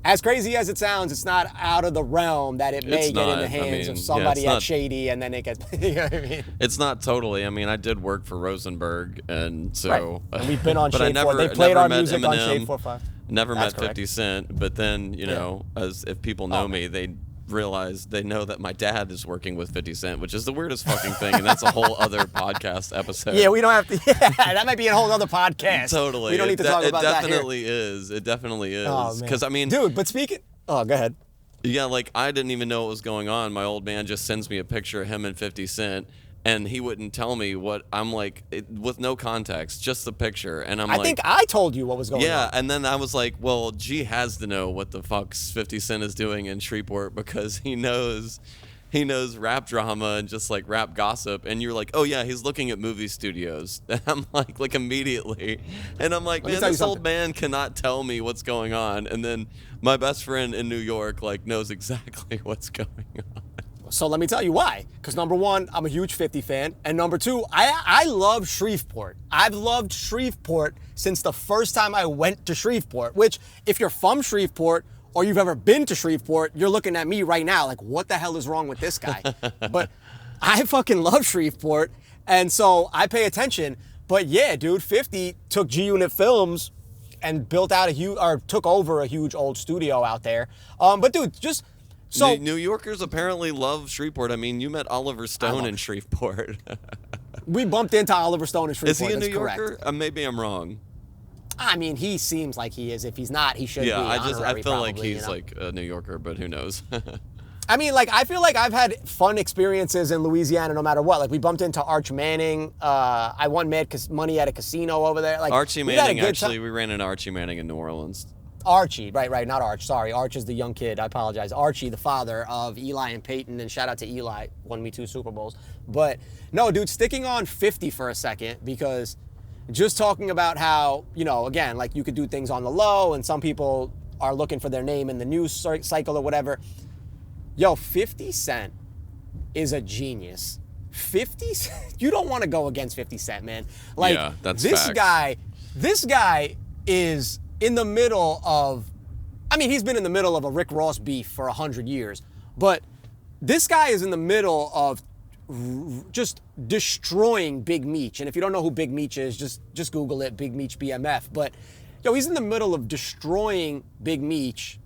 as crazy as it sounds, it's not out of the realm that it may get in the hands of somebody at Shady, and then it gets, you know what I mean? It's not totally. I mean, I did work for Rosenberg, and so. Right. And we've been on but I Shade never, 4. They played our met music on Eminem, Shade 4-5. Never That's met correct. 50 Cent, but then, you know, as if people know me, they realize they know that my dad is working with 50 Cent, which is the weirdest fucking thing, and that's a whole other podcast episode. Yeah, we don't have to. Yeah, that might be a whole other podcast. Totally. We don't need to talk about that here. It definitely is. It definitely is. Oh, man. Because, I mean. Dude, but speaking. Oh, go ahead. Yeah, like, I didn't even know what was going on. My old man just sends me a picture of him and 50 Cent, and he wouldn't tell me what I'm like, with no context, just the picture. And I'm I think I told you what was going on. Yeah, and then I was like, well, G has to know what the fuck 50 Cent is doing in Shreveport because he knows rap drama and just like rap gossip. And you're like, oh yeah, he's looking at movie studios. And I'm like immediately. And I'm like, man, this old man cannot tell me what's going on. And then my best friend in New York like knows exactly what's going on. So let me tell you why. Because number one, I'm a huge 50 fan. And number two, I love Shreveport. I've loved Shreveport since the first time I went to Shreveport, which if you're from Shreveport or you've ever been to Shreveport, you're looking at me right now like, what the hell is wrong with this guy? But I fucking love Shreveport. And so I pay attention. But yeah, dude, 50 took G-Unit Films and built out took over a huge old studio out there. But dude, just... So New Yorkers apparently love Shreveport. I mean, you met Oliver Stone in Shreveport. We bumped into Oliver Stone in Shreveport. Is he a New Yorker? Yorker? Maybe I'm wrong. I mean, he seems like he is. If he's not, he should be. Yeah, I feel probably, like he's like a New Yorker, but who knows? I mean, like, I feel like I've had fun experiences in Louisiana no matter what. Like, we bumped into Arch Manning. I won money at a casino over there. Like, Archie Manning, actually, we ran into Archie Manning in New Orleans. Archie, right, not Arch, sorry. Arch is the young kid, I apologize. Archie, the father of Eli and Peyton, and shout out to Eli, won me 2 Super Bowls. But, no, dude, sticking on 50 for a second, because just talking about how, you know, again, like, you could do things on the low, and some people are looking for their name in the news cycle or whatever. Yo, 50 Cent is a genius. 50 Cent, you don't want to go against 50 Cent, man. Like, Yeah, that's this facts. this guy is in the middle of, I mean, he's been in the middle of a Rick Ross beef for 100 years, but this guy is in the middle of just destroying Big Meech. And if you don't know who Big Meech is, just Google it, Big Meech BMF. But, he's in the middle of destroying Big Meech.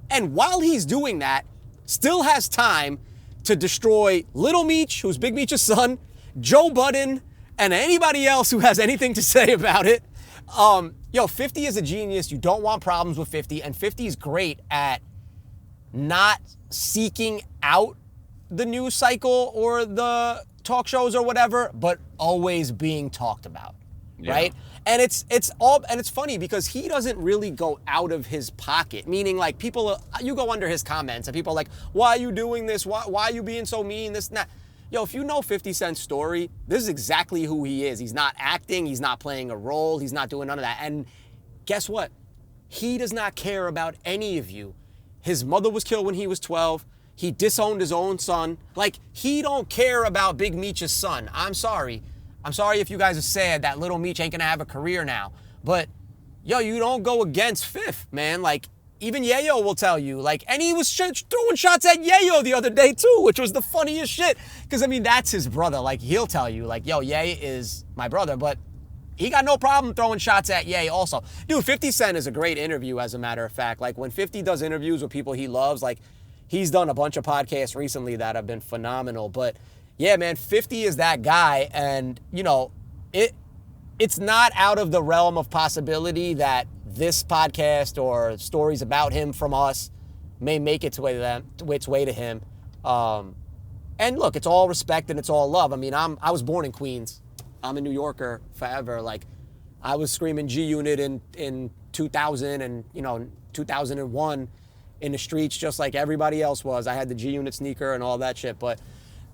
And while he's doing that, still has time to destroy Little Meech, who's Big Meech's son, Joe Budden, and anybody else who has anything to say about it. 50 is a genius. You don't want problems with 50, and 50 is great at not seeking out the news cycle or the talk shows or whatever, but always being talked about, right? And it's funny because he doesn't really go out of his pocket, meaning like people, you go under his comments and people are like, why are you doing this? Why are you being so mean? This and that. If you know 50 Cent's story, this is exactly who he is. He's not acting. He's not playing a role. He's not doing none of that. And guess what? He does not care about any of you. His mother was killed when he was 12. He disowned his own son. Like, he don't care about Big Meech's son. I'm sorry. I'm sorry if you guys are sad that Little Meech ain't gonna have a career now. But, you don't go against Fifth, man. Like, even Yayo will tell you. Like, and he was throwing shots at Yayo the other day, too, which was the funniest shit. Because, I mean, that's his brother. Like, he'll tell you, like, Ye is my brother. But he got no problem throwing shots at Ye also. Dude, 50 Cent is a great interview, as a matter of fact. Like, when 50 does interviews with people he loves, like, he's done a bunch of podcasts recently that have been phenomenal. But, yeah, man, 50 is that guy. And, it's not out of the realm of possibility that this podcast or stories about him from us may make its way to him. And look, it's all respect and it's all love. I mean, I was born in Queens. I'm a New Yorker forever. Like, I was screaming G Unit in 2000 and 2001 in the streets just like everybody else was. I had the G Unit sneaker and all that shit. But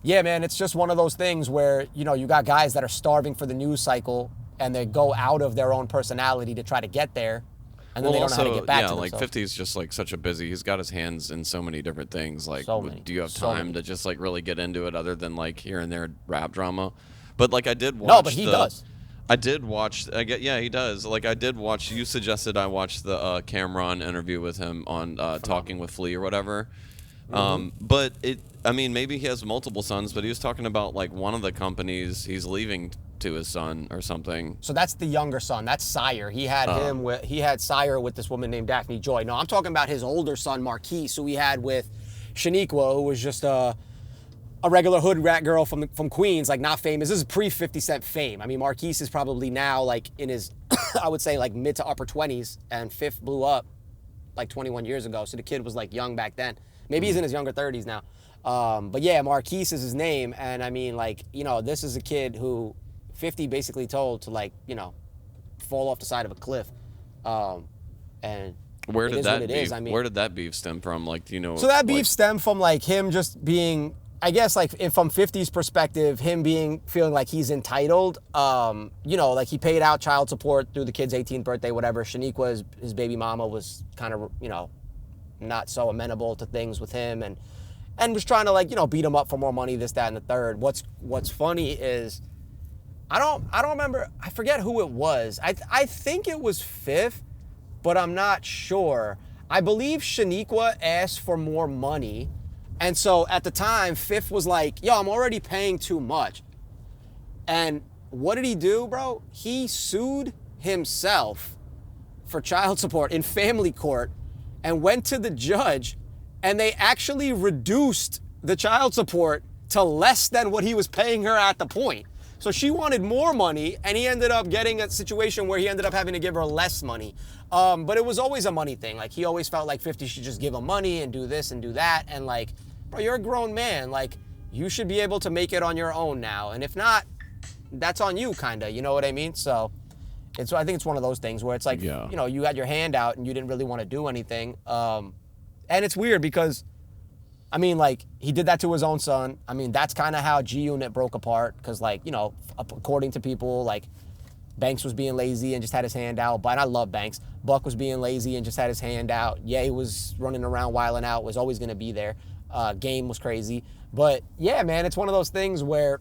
yeah, man, it's just one of those things where you got guys that are starving for the news cycle and they go out of their own personality to try to get there. And then they don't know how to get back to themselves. Like 50 is just like such a busy. He's got his hands in so many different things. Like, do you have time to just like really get into it other than like here and there rap drama? But like I did watch. No, but he does. I did watch. Yeah, he does. Like I did watch. You suggested I watch the Cameron interview with him on Talking with Flea or whatever. But I mean, maybe he has multiple sons, but he was talking about like one of the companies he's leaving to his son or something. So that's the younger son. That's Sire. He had he had Sire with this woman named Daphne Joy. No, I'm talking about his older son, Marquise, who he had with Shaniqua, who was just a regular hood rat girl from Queens, like not famous. This is pre-50 Cent fame. I mean, Marquise is probably now like in his, I would say like mid to upper 20s, and Fifth blew up like 21 years ago. So the kid was like young back then. Maybe he's in his younger 30s now. But yeah, Marquise is his name. And I mean, like, this is a kid who 50 basically told to like, fall off the side of a cliff. And where did that beef? I mean, where did that beef stem from? Like, So that beef stemmed from like him just being, I guess, like from 50's perspective, him feeling like he's entitled. Like he paid out child support through the kid's 18th birthday, whatever. Shaniqua, his baby mama, was kind of, not so amenable to things with him, and was trying to like, beat him up for more money, this, that, and the third. What's funny is, I don't remember. I forget who it was. I think it was Fifth, but I'm not sure. I believe Shaniqua asked for more money. And so at the time, Fifth was like, yo, I'm already paying too much. And what did he do, bro? He sued himself for child support in family court and went to the judge, and they actually reduced the child support to less than what he was paying her at the point. So she wanted more money, and he ended up getting a situation where he ended up having to give her less money. But it was always a money thing. Like, he always felt like 50 should just give him money and do this and do that. And like, bro, you're a grown man. Like, you should be able to make it on your own now. And if not, that's on you, kind of. You know what I mean? So I think it's one of those things where it's like, you had your hand out and you didn't really want to do anything. And it's weird because, I mean, like, he did that to his own son. I mean, that's kind of how G Unit broke apart because, like, according to people, like, Banks was being lazy and just had his hand out. But I love Banks. Buck was being lazy and just had his hand out. Ye was running around wilding out, was always going to be there. Game was crazy. But, yeah, man, it's one of those things where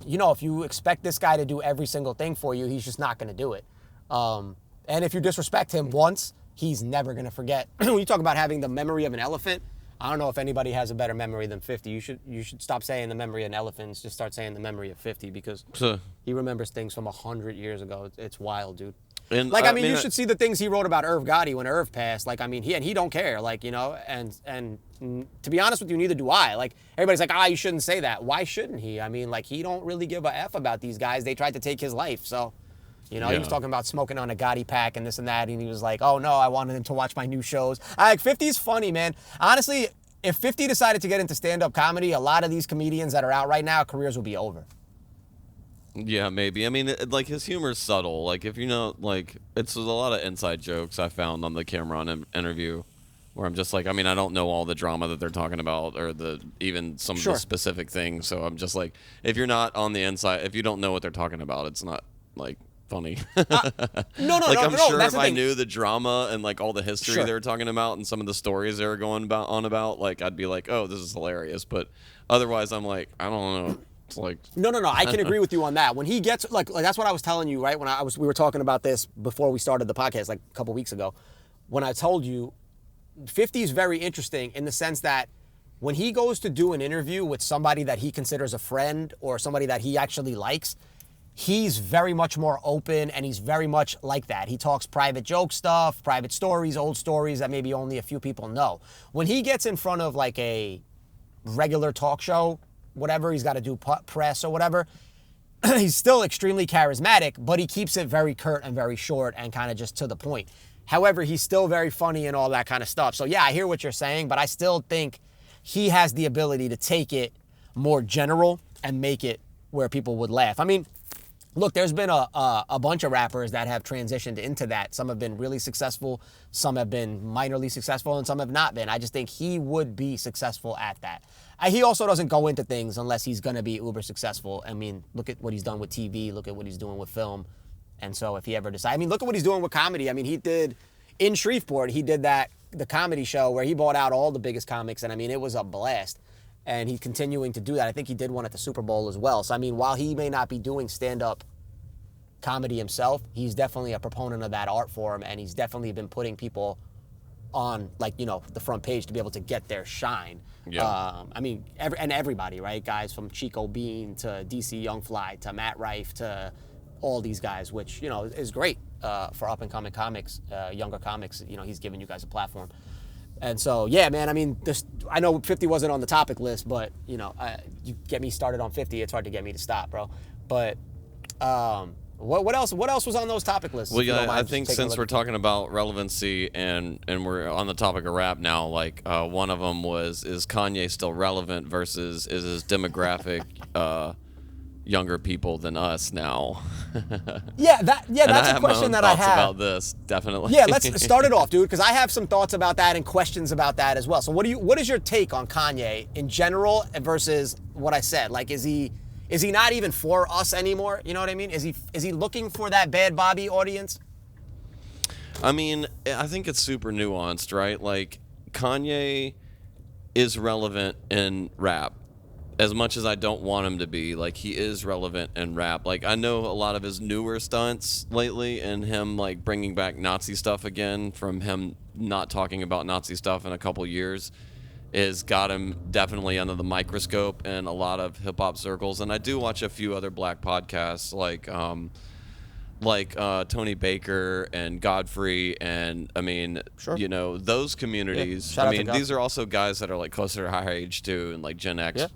if you expect this guy to do every single thing for you, he's just not going to do it. And if you disrespect him once, he's never going to forget. When you talk about having the memory of an elephant, I don't know if anybody has a better memory than 50. You should stop saying the memory of an elephant and just start saying the memory of 50 because he remembers things from 100 years ago. It's wild, dude. And you should see the things he wrote about Irv Gotti when Irv passed. He don't care. And to be honest with you, neither do I. Everybody's like, you shouldn't say that. Why shouldn't he? He don't really give a F about these guys. They tried to take his life, so. He was talking about smoking on a Gotti pack and this and that, and he was like, oh no, I wanted him to watch my new shows. 50's funny, man. Honestly, if 50 decided to get into stand-up comedy, a lot of these comedians that are out right now, careers will be over. Yeah, maybe. His humor's subtle. If it's a lot of inside jokes I found on the Cameron interview where I'm just like, I don't know all the drama that they're talking about or even some of the specific things. So I'm just like, if you're not on the inside, if you don't know what they're talking about, it's not funny. No. I'm sure that's if I knew the drama and all the history they were talking about and some of the stories they were going about, I'd be like, oh, this is hilarious. But otherwise, I'm like, I don't know. It's like no. I can agree with you on that. When he gets that's what I was telling you, right? When we were talking about this before we started the podcast, a couple weeks ago, when I told you, 50 is very interesting in the sense that when he goes to do an interview with somebody that he considers a friend or somebody that he actually likes, he's very much more open and he's very much like that. He talks private joke stuff, private stories, old stories that maybe only a few people know. When he gets in front of a regular talk show, whatever, he's got to do press or whatever, he's still extremely charismatic, but he keeps it very curt and very short and kind of just to the point. However, he's still very funny and all that kind of stuff. So yeah, I hear what you're saying, but I still think he has the ability to take it more general and make it where people would laugh. Look, there's been a bunch of rappers that have transitioned into that. Some have been really successful, some have been minorly successful, and some have not been. I just think he would be successful at that. He also doesn't go into things unless he's going to be uber successful. Look at what he's done with TV, look at what he's doing with film. And so if he ever decides, look at what he's doing with comedy. He did, in Shreveport, he did the comedy show where he bought out all the biggest comics, and it was a blast. And he's continuing to do that. I think he did one at the Super Bowl as well. So, while he may not be doing stand-up comedy himself, he's definitely a proponent of that art form, and he's definitely been putting people on, the front page to be able to get their shine. Yeah. Everybody, right? Guys from Chico Bean to DC Young Fly to Matt Rife to all these guys, which, is great for up-and-coming comics, younger comics. He's giving you guys a platform. And so, yeah, man, I know 50 wasn't on the topic list, but, you get me started on 50, it's hard to get me to stop, bro. But what else was on those topic lists? Well, yeah, I think since we're talking about relevancy and we're on the topic of rap now, one of them is Kanye still relevant versus is his demographic younger people than us now? That's a question that I have about this, definitely. Yeah, let's start it off, dude, because I have some thoughts about that and questions about that as well. So what is your take on Kanye in general versus what I said? Is he not even for us anymore? You know what I mean? Is he looking for that Bad Bobby audience? I think it's super nuanced, right? Kanye is relevant in rap. As much as I don't want him to be, he is relevant in rap. I know a lot of his newer stunts lately and him, bringing back Nazi stuff again from him not talking about Nazi stuff in a couple years has got him definitely under the microscope in a lot of hip-hop circles. And I do watch a few other black podcasts like Tony Baker and Godfrey and those communities. Yeah. These are also guys that are closer to our age too, and Gen X,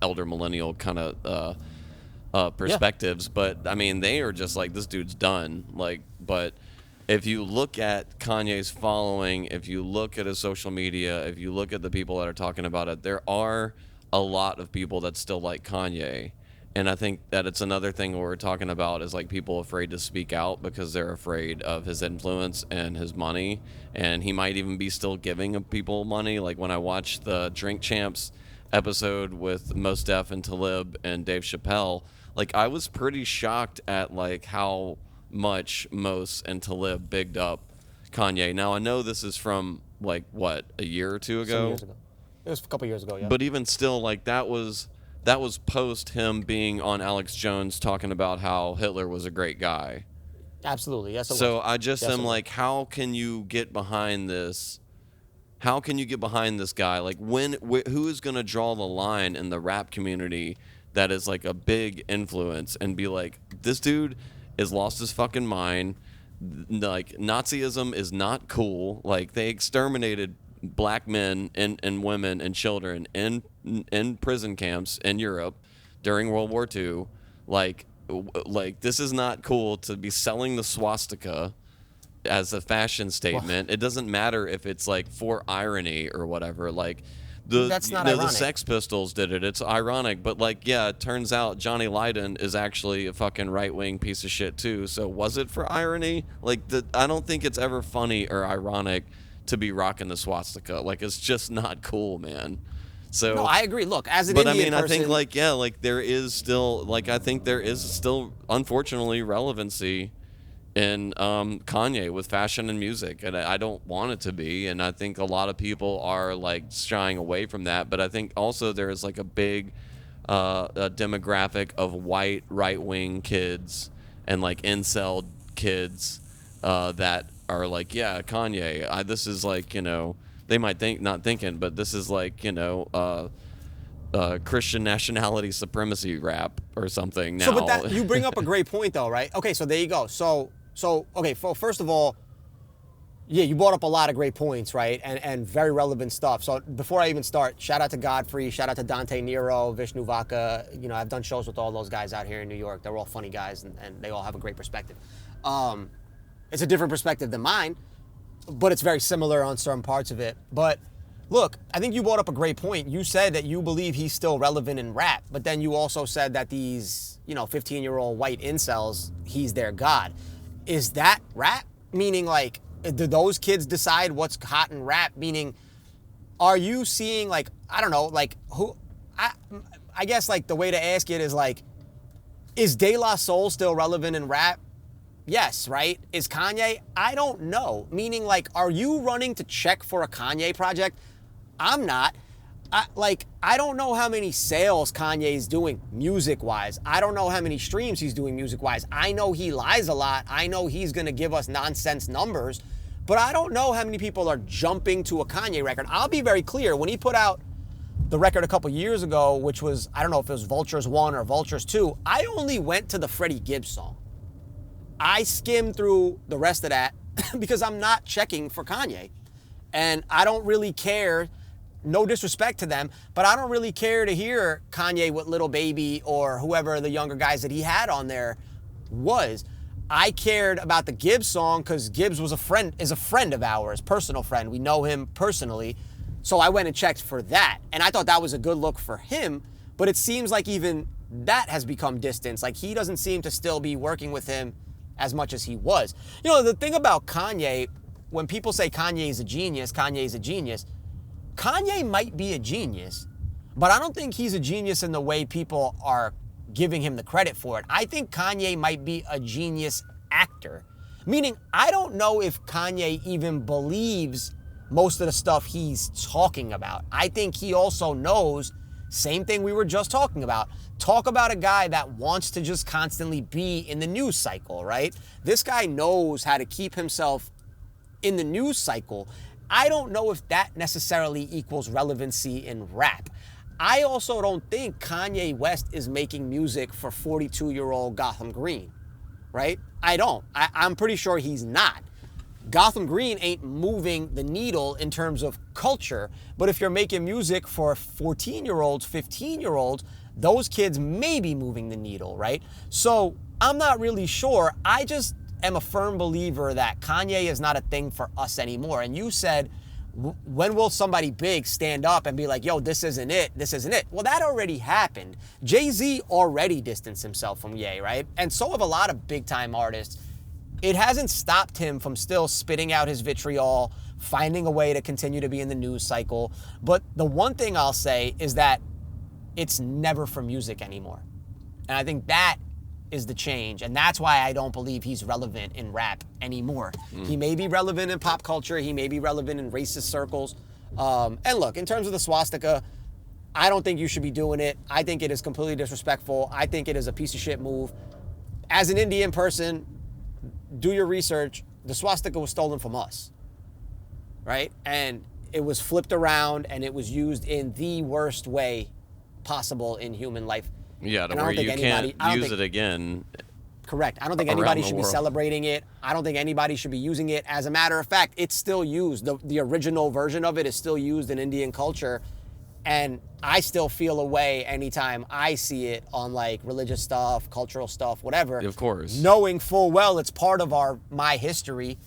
elder millennial kind of perspectives. But they are just this dude's done. But if you look at Kanye's following, if you look at his social media, if you look at the people that are talking about it, there are a lot of people that still like Kanye. And I think that it's another thing what we're talking about is people afraid to speak out because they're afraid of his influence and his money. And he might even be still giving people money. When I watched the Drink Champs episode with Mos Def and Talib and Dave Chappelle, I was pretty shocked at how much Mos and Talib bigged up Kanye. Now I know this is from a year or two ago. Some years ago. It was a couple years ago, yeah. But even still, that was that was post him being on Alex Jones talking about how Hitler was a great guy. Absolutely, yes. So I just am like, how can you get behind this? How can you get behind this guy? Like, who is going to draw the line in the rap community that is like a big influence and be like, this dude is lost his fucking mind. Like, Nazism is not cool. Like, they exterminated black men and women and children in prison camps in Europe during World War II. Like this is not cool to be selling the swastika as a fashion statement. It doesn't matter if it's like for irony or whatever. Like that's not ironic. The Sex Pistols did it. It's ironic, but like, yeah, it turns out Johnny Lydon is actually a fucking right-wing piece of shit too. So was it for irony? Like, I don't think it's ever funny or ironic to be rocking the swastika. Like, it's just not cool, man. So no, I agree. Look, as an Indian person, I think like there is still unfortunately relevancy in Kanye with fashion and music, and I don't want it to be, and I think a lot of people are like shying away from that. But I think also there is like a big a demographic of white right-wing kids and like incel kids that are like, yeah, Kanye, this is like, you know, they might think, not thinking, but this is like, you know, Christian nationality supremacy rap or something now. So, but you bring up a great point though, right? Okay, so there you go. So okay, first of all, yeah, you brought up a lot of great points, right? And very relevant stuff. So before I even start, shout out to Godfrey, shout out to Dante Nero, Vishnu Vaka. You know, I've done shows with all those guys out here in New York. They're all funny guys, and they all have a great perspective. It's a different perspective than mine, but it's very similar on certain parts of it. But look, I think you brought up a great point. You said that you believe he's still relevant in rap, but then you also said that these, you know, 15-year-old white incels, he's their god. Is that rap? Meaning, like, do those kids decide what's hot in rap? Meaning, are you seeing, like, I don't know, like, who, I guess, like, the way to ask it is, like, is De La Soul still relevant in rap? Yes, right? Is Kanye? I don't know. Meaning, like, are you running to check for a Kanye project? I'm not. I don't know how many sales Kanye's doing music-wise. I don't know how many streams he's doing music-wise. I know he lies a lot. I know he's going to give us nonsense numbers. But I don't know how many people are jumping to a Kanye record. I'll be very clear. When he put out the record a couple years ago, which was, I don't know if it was Vultures 1 or Vultures 2, I only went to the Freddie Gibbs song. I skimmed through the rest of that because I'm not checking for Kanye. And I don't really care, no disrespect to them, but I don't really care to hear Kanye with Lil Baby or whoever the younger guys that he had on there was. I cared about the Gibbs song because Gibbs is a friend of ours, personal friend. We know him personally. So I went and checked for that. And I thought that was a good look for him, but it seems like even that has become distance. Like, he doesn't seem to still be working with him as much as he was. You know, the thing about Kanye, when people say Kanye is a genius, Kanye might be a genius, but I don't think he's a genius in the way people are giving him the credit for it. I think Kanye might be a genius actor. Meaning, I don't know if Kanye even believes most of the stuff he's talking about. I think he also knows, same thing we were just talking about. Talk about a guy that wants to just constantly be in the news cycle, right? This guy knows how to keep himself in the news cycle. I don't know if that necessarily equals relevancy in rap. I also don't think Kanye West is making music for 42-year-old Gotham Green, right? I don't. I'm pretty sure he's not. Gotham Green ain't moving the needle in terms of culture, but if you're making music for 14-year-olds, 15-year-olds, those kids may be moving the needle, right? So I'm not really sure. I just am a firm believer that Kanye is not a thing for us anymore. And you said, when will somebody big stand up and be like, yo, this isn't it, this isn't it? Well, that already happened. Jay-Z already distanced himself from Ye, right? And so have a lot of big-time artists. It hasn't stopped him from still spitting out his vitriol, finding a way to continue to be in the news cycle. But the one thing I'll say is that it's never for music anymore. And I think that is the change. And that's why I don't believe he's relevant in rap anymore. He may be relevant in pop culture. He may be relevant in racist circles. And look, in terms of the swastika, I don't think you should be doing it. I think it is completely disrespectful. I think it is a piece of shit move. As an Indian person, do your research. The swastika was stolen from us, right? And it was flipped around and it was used in the worst way possible in human life. Yeah, to where you can't use it again. Correct. I don't think anybody should be celebrating it. I don't think anybody should be using it. As a matter of fact, it's still used. The original version of it is still used in Indian culture. And I still feel a way anytime I see it on like religious stuff, cultural stuff, whatever. Of course. Knowing full well it's part of my history,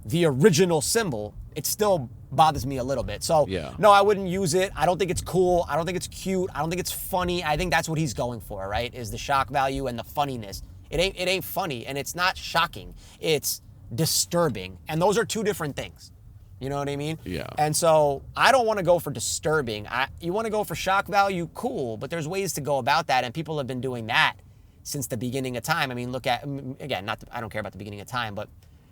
the original symbol, it still bothers me a little bit. So, yeah. No, I wouldn't use it. I don't think it's cool. I don't think it's cute. I don't think it's funny. I think that's what he's going for, right? Is the shock value and the funniness. It ain't funny, and it's not shocking. It's disturbing, and those are two different things. You know what I mean? Yeah. And so I don't want to go for disturbing. You want to go for shock value, cool, but there's ways to go about that, and people have been doing that since the beginning of time. I mean, look at, again, I don't care about the beginning of time, but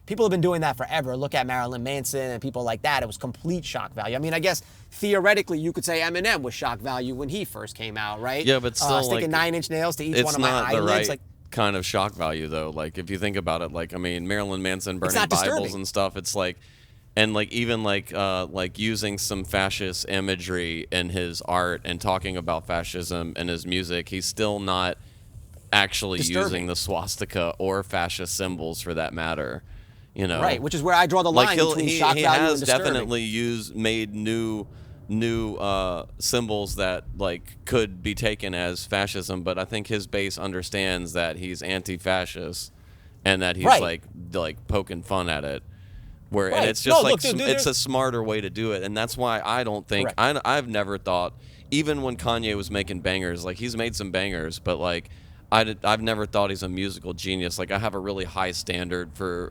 people have been doing that forever. Look at Marilyn Manson and people like that. It was complete shock value. I mean, I guess theoretically you could say Eminem was shock value when he first came out, right? Yeah, but still, sticking 9-inch nails to each one of my eyelids. It's not the right like, kind of shock value, though. Like, if you think about it, like, I mean, Marilyn Manson burning not Bibles disturbing. and stuff, it's like, and like even like using some fascist imagery in his art and talking about fascism in his music, he's still not actually disturbing. using the swastika or fascist symbols for that matter. You know, right? Which is where I draw the line between shock value and disturbing. He has definitely made new symbols that like could be taken as fascism, but I think his base understands that he's anti-fascist and that he's like poking fun at it. Where and it's just it's a smarter way to do it, and that's why I don't think I've never thought, even when Kanye was making bangers, like he's made some bangers, but like I've never thought he's a musical genius. Like I have a really high standard for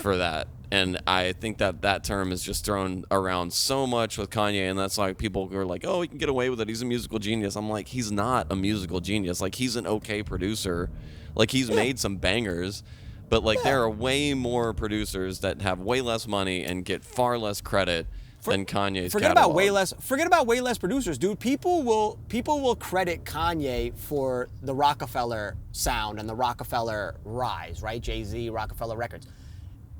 that, and I think that term is just thrown around so much with Kanye, and that's like people are like, oh, he can get away with it, he's a musical genius. I'm like, he's not a musical genius. Like he's an okay producer, like he's made some bangers. But like there are way more producers that have way less money and get far less credit than Kanye's Forget catalog. about way less producers, dude. People will credit Kanye for the Rockefeller sound and the Rockefeller rise, right? Jay-Z, Rockefeller Records.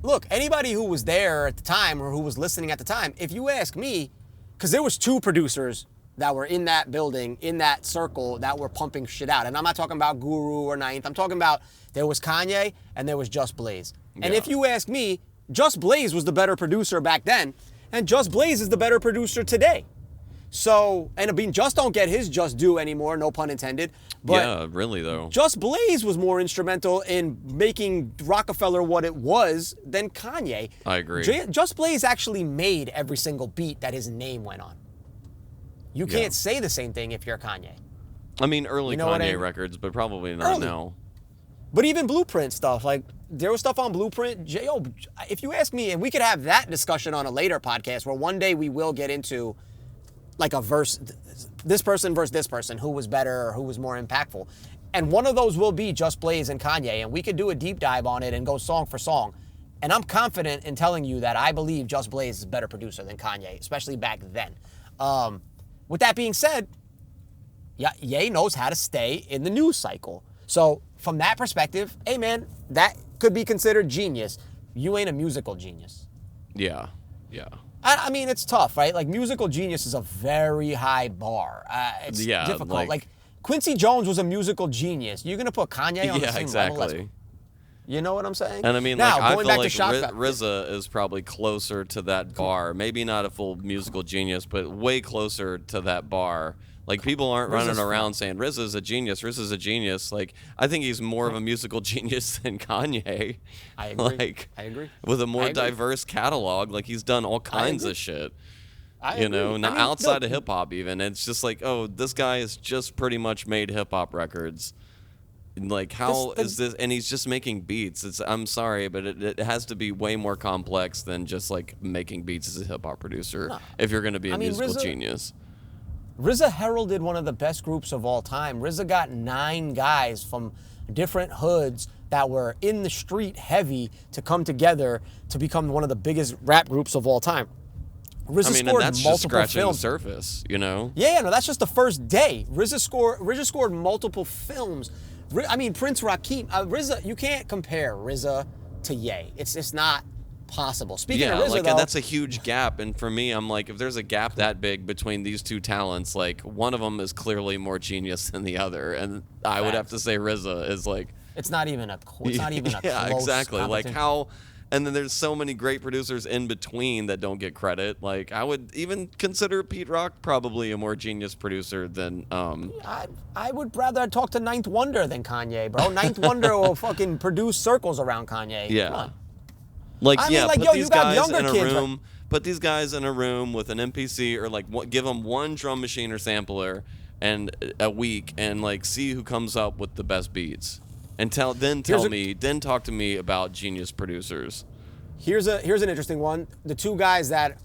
Look, anybody who was there at the time or who was listening at the time, if you ask me, because there was two producers that were in that building, in that circle, that were pumping shit out. And I'm not talking about Guru or Ninth. I'm talking about there was Kanye and there was Just Blaze. And if you ask me, Just Blaze was the better producer back then, and Just Blaze is the better producer today. So, and I mean, Just don't get his just due anymore, no pun intended. But yeah, really though. Just Blaze was more instrumental in making Rockefeller what it was than Kanye. I agree. Just Blaze actually made every single beat that his name went on. You can't say the same thing if you're Kanye. I mean, early Kanye records, but probably not now. But even Blueprint stuff, like there was stuff on Blueprint. If you ask me, and we could have that discussion on a later podcast where one day we will get into like a verse, this person versus this person, who was better or who was more impactful. And one of those will be Just Blaze and Kanye, and we could do a deep dive on it and go song for song. And I'm confident in telling you that I believe Just Blaze is a better producer than Kanye, especially back then. With that being said, Ye knows how to stay in the news cycle. So from that perspective, hey man, that could be considered genius. You ain't a musical genius. Yeah. I mean, it's tough, right? Like musical genius is a very high bar. It's difficult. Like Quincy Jones was a musical genius. You're gonna put Kanye on the same level as, you know what I'm saying? And I mean, now, like, going I back feel to like RZA is probably closer to that bar. Maybe not a full musical genius, but way closer to that bar. Like, people aren't running around saying, RZA's a genius, RZA's a genius. Like, I think he's more of a musical genius than Kanye. I agree. Like, I agree. With a more diverse catalog. Like, he's done all kinds of shit. I know, agree. outside of hip-hop even. It's just like, oh, this guy has just pretty much made hip-hop records. Like, how is this? And he's just making beats. I'm sorry, but it has to be way more complex than just like making beats as a hip hop producer. If you're going to be a musical genius. RZA heralded one of the best groups of all time. RZA got 9 guys from different hoods that were in the street heavy to come together to become one of the biggest rap groups of all time. RZA I mean, and scored that's just multiple scratching films. the surface, you know? Yeah, no, that's just the first day. RZA scored multiple films. I mean, Prince Rakeem, RZA, you can't compare RZA to Ye. It's not possible. Speaking of RZA, like, though, and that's a huge gap. And for me, I'm like, if there's a gap that big between these two talents, like, one of them is clearly more genius than the other. And I would have to say RZA is like, it's not even a yeah, close exactly. Like competition. how, and then there's so many great producers in between that don't get credit. Like I would even consider Pete Rock probably a more genius producer than. I would rather talk to Ninth Wonder than Kanye, bro. Ninth Wonder will fucking produce circles around Kanye. Yeah. Come on. Like I mean, like, put yo, these you got guys younger in a kids, right? room. Put these guys in a room with an MPC or like give them one drum machine or sampler and a week and like see who comes up with the best beats. And then talk to me about genius producers. Here's an interesting one. The two guys that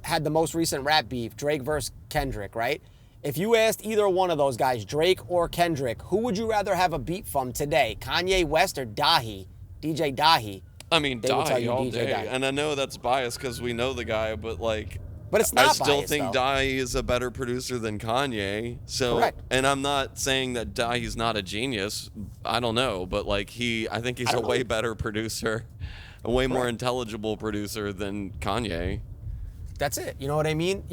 had the most recent rap beef, Drake versus Kendrick, right? If you asked either one of those guys, Drake or Kendrick, who would you rather have a beat from today, Kanye West or DJ Dahi? I mean, They will tell Dahi you all DJ day. Dahi. And I know that's biased because we know the guy, but like... But it's not I still biased, think though. Dahi is a better producer than Kanye. So, Correct. and I'm not saying that Dahi's not a genius. I don't know, but like I think he's a way better producer, a way more intelligible producer than Kanye. That's it. You know what I mean?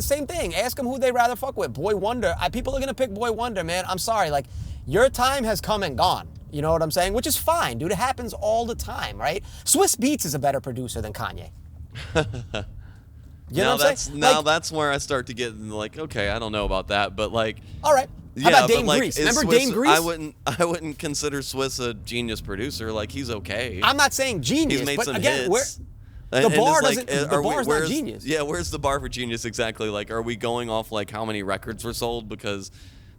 Same thing. Ask them who they rather fuck with. Boy Wonder. People are gonna pick Boy Wonder, man. I'm sorry. Like, your time has come and gone. You know what I'm saying? Which is fine, dude. It happens all the time, right? Swiss Beats is a better producer than Kanye. You know what I'm saying? Like, That's where I start to get like, okay, I don't know about that, but like, all right. How about Dame Grease? Remember Swiss, Dame Grease? I wouldn't consider Swiss a genius producer. Like, he's okay. I'm not saying genius, He's made but some again, hits. the bar it's doesn't. The bar's not genius. Yeah, where's the bar for genius exactly? Like, are we going off like how many records were sold? Because